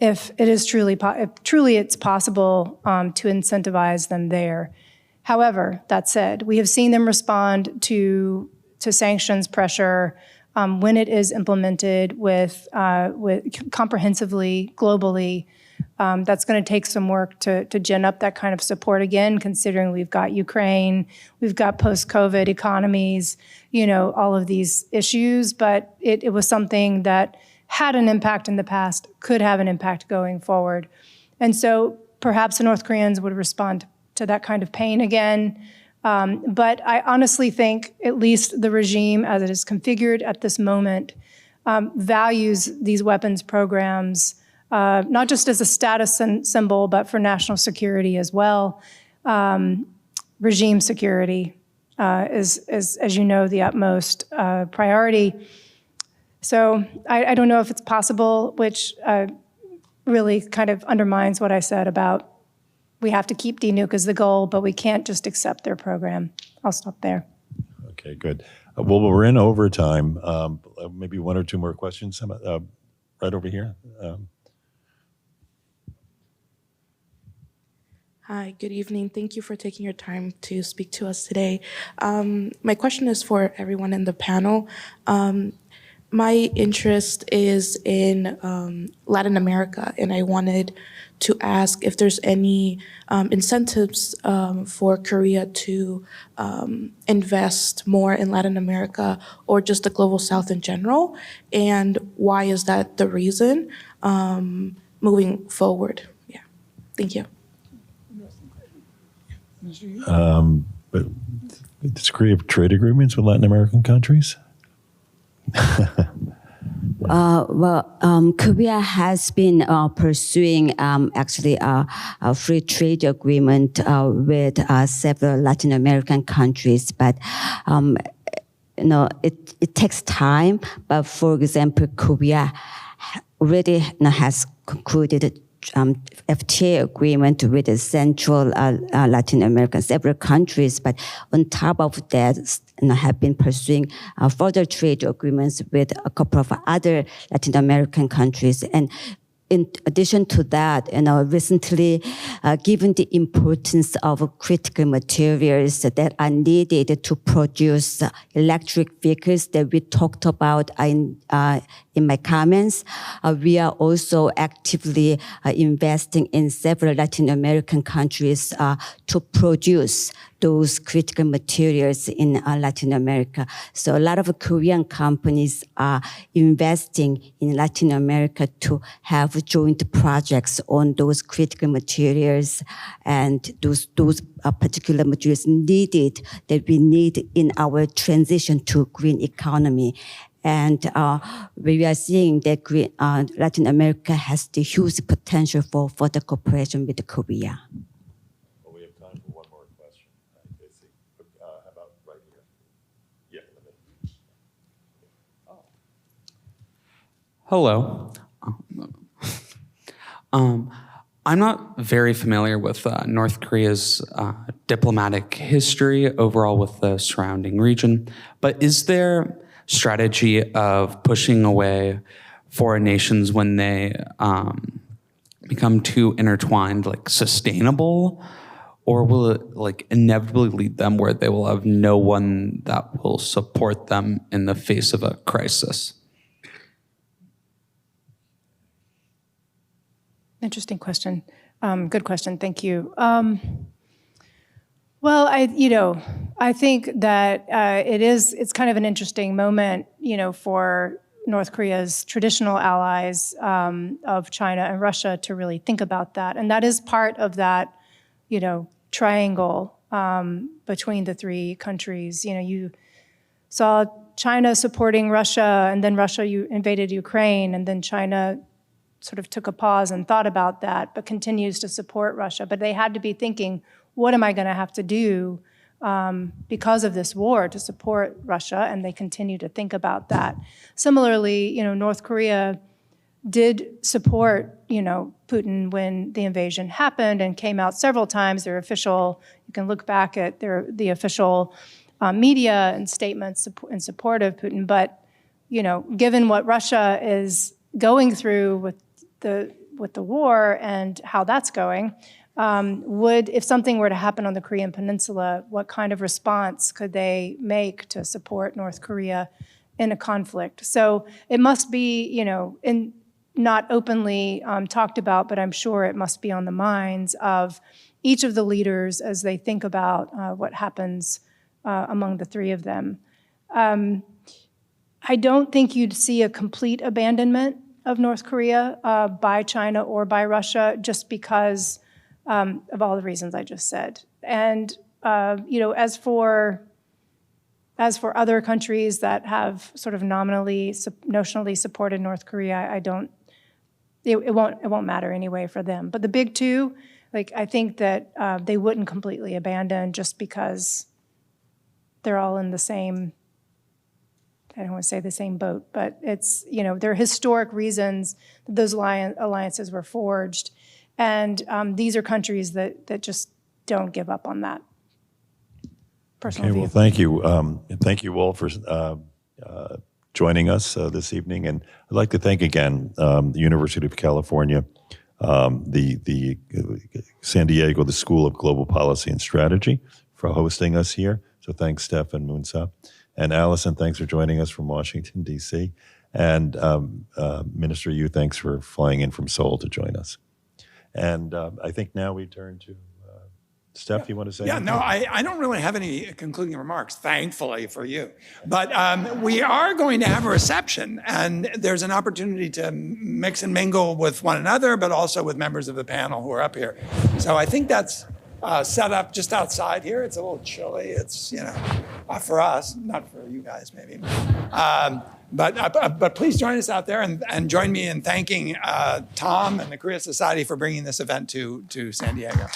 it is truly it's possible to incentivize them there. However, that said, we have seen them respond to sanctions pressure when it is implemented with comprehensively, globally. That's going to take some work to gin up that kind of support again, considering we've got Ukraine, we've got post-COVID economies, all of these issues. But it was something that had an impact in the past, could have an impact going forward. And so perhaps the North Koreans would respond to that kind of pain again. But I honestly think at least the regime as it is configured at this moment values these weapons programs, not just as a status symbol, but for national security as well. Regime security is, as you know, the utmost priority. So I don't know if it's possible, which really kind of undermines what I said about we have to keep denuke as the goal, but we can't just accept their program. I'll stop there. Okay, good. Well, we're in overtime. Maybe one or two more questions. Right over here. Hi, good evening. Thank you for taking your time to speak to us today. My question is for everyone in the panel. My interest is in Latin America, and I wanted to ask if there's any incentives for Korea to invest more in Latin America or just the Global South in general, and why is that the reason moving forward? Yeah, thank you. But does Korea have trade agreements with Latin American countries? Korea has been pursuing actually a free trade agreement with several Latin American countries, but it takes time. But for example, Korea already has concluded FTA agreement with the Central Latin American, several countries, but on top of that, have been pursuing further trade agreements with a couple of other Latin American countries. And in addition to that, recently, given the importance of critical materials that are needed to produce electric vehicles that we talked about in my comments, we are also actively investing in several Latin American countries to produce those critical materials in Latin America. So a lot of Korean companies are investing in Latin America to have joint projects on those critical materials and those particular materials needed that we need in our transition to green economy. And we are seeing that Latin America has the huge potential for further cooperation with Korea. Well, we have time for one more question. How about right here? Yeah. Hello. I'm not very familiar with North Korea's diplomatic history overall with the surrounding region, but is there strategy of pushing away foreign nations when they become too intertwined, like sustainable? or will it like inevitably lead them where they will have no one that will support them in the face of a crisis? Interesting question. Good question. Thank you. Well, I think that it's kind of an interesting moment, for North Korea's traditional allies of China and Russia to really think about that. And that is part of that, triangle between the three countries. You saw China supporting Russia, and then Russia invaded Ukraine, and then China sort of took a pause and thought about that, but continues to support Russia. But they had to be thinking, what am I going to have to do because of this war to support Russia? And they continue to think about that. Similarly, North Korea did support, Putin when the invasion happened and came out several times. Their official, you can look back at the official media and statements in support of Putin. But, given what Russia is going through with the war and how that's going, if something were to happen on the Korean Peninsula, what kind of response could they make to support North Korea in a conflict? So it must be, not openly talked about, but I'm sure it must be on the minds of each of the leaders as they think about what happens among the three of them. I don't think you'd see a complete abandonment of North Korea by China or by Russia, just because of all the reasons I just said. And as for other countries that have sort of notionally supported North Korea, it won't matter anyway for them. But the big two, I think that they wouldn't completely abandon just because they're all in the same, I don't want to say the same boat, but it's, there are historic reasons that those alliances were forged. And these are countries that just don't give up on that. Personal view. Well, thank you. Thank you all for joining us this evening. And I'd like to thank again the University of California, the San Diego, the School of Global Policy and Strategy for hosting us here. So thanks, Steph and Moonsa. And Allison, thanks for joining us from Washington, D.C. And Minister Yu, thanks for flying in from Seoul to join us. And I think now we turn to Steph, you want to say anything? No, I don't really have any concluding remarks, thankfully for you. But we are going to have a reception, and there's an opportunity to mix and mingle with one another, but also with members of the panel who are up here. So I think that's set up just outside here. It's a little chilly. It's, for us, not for you guys maybe. But please join us out there and join me in thanking Tom and the Korea Society for bringing this event to San Diego.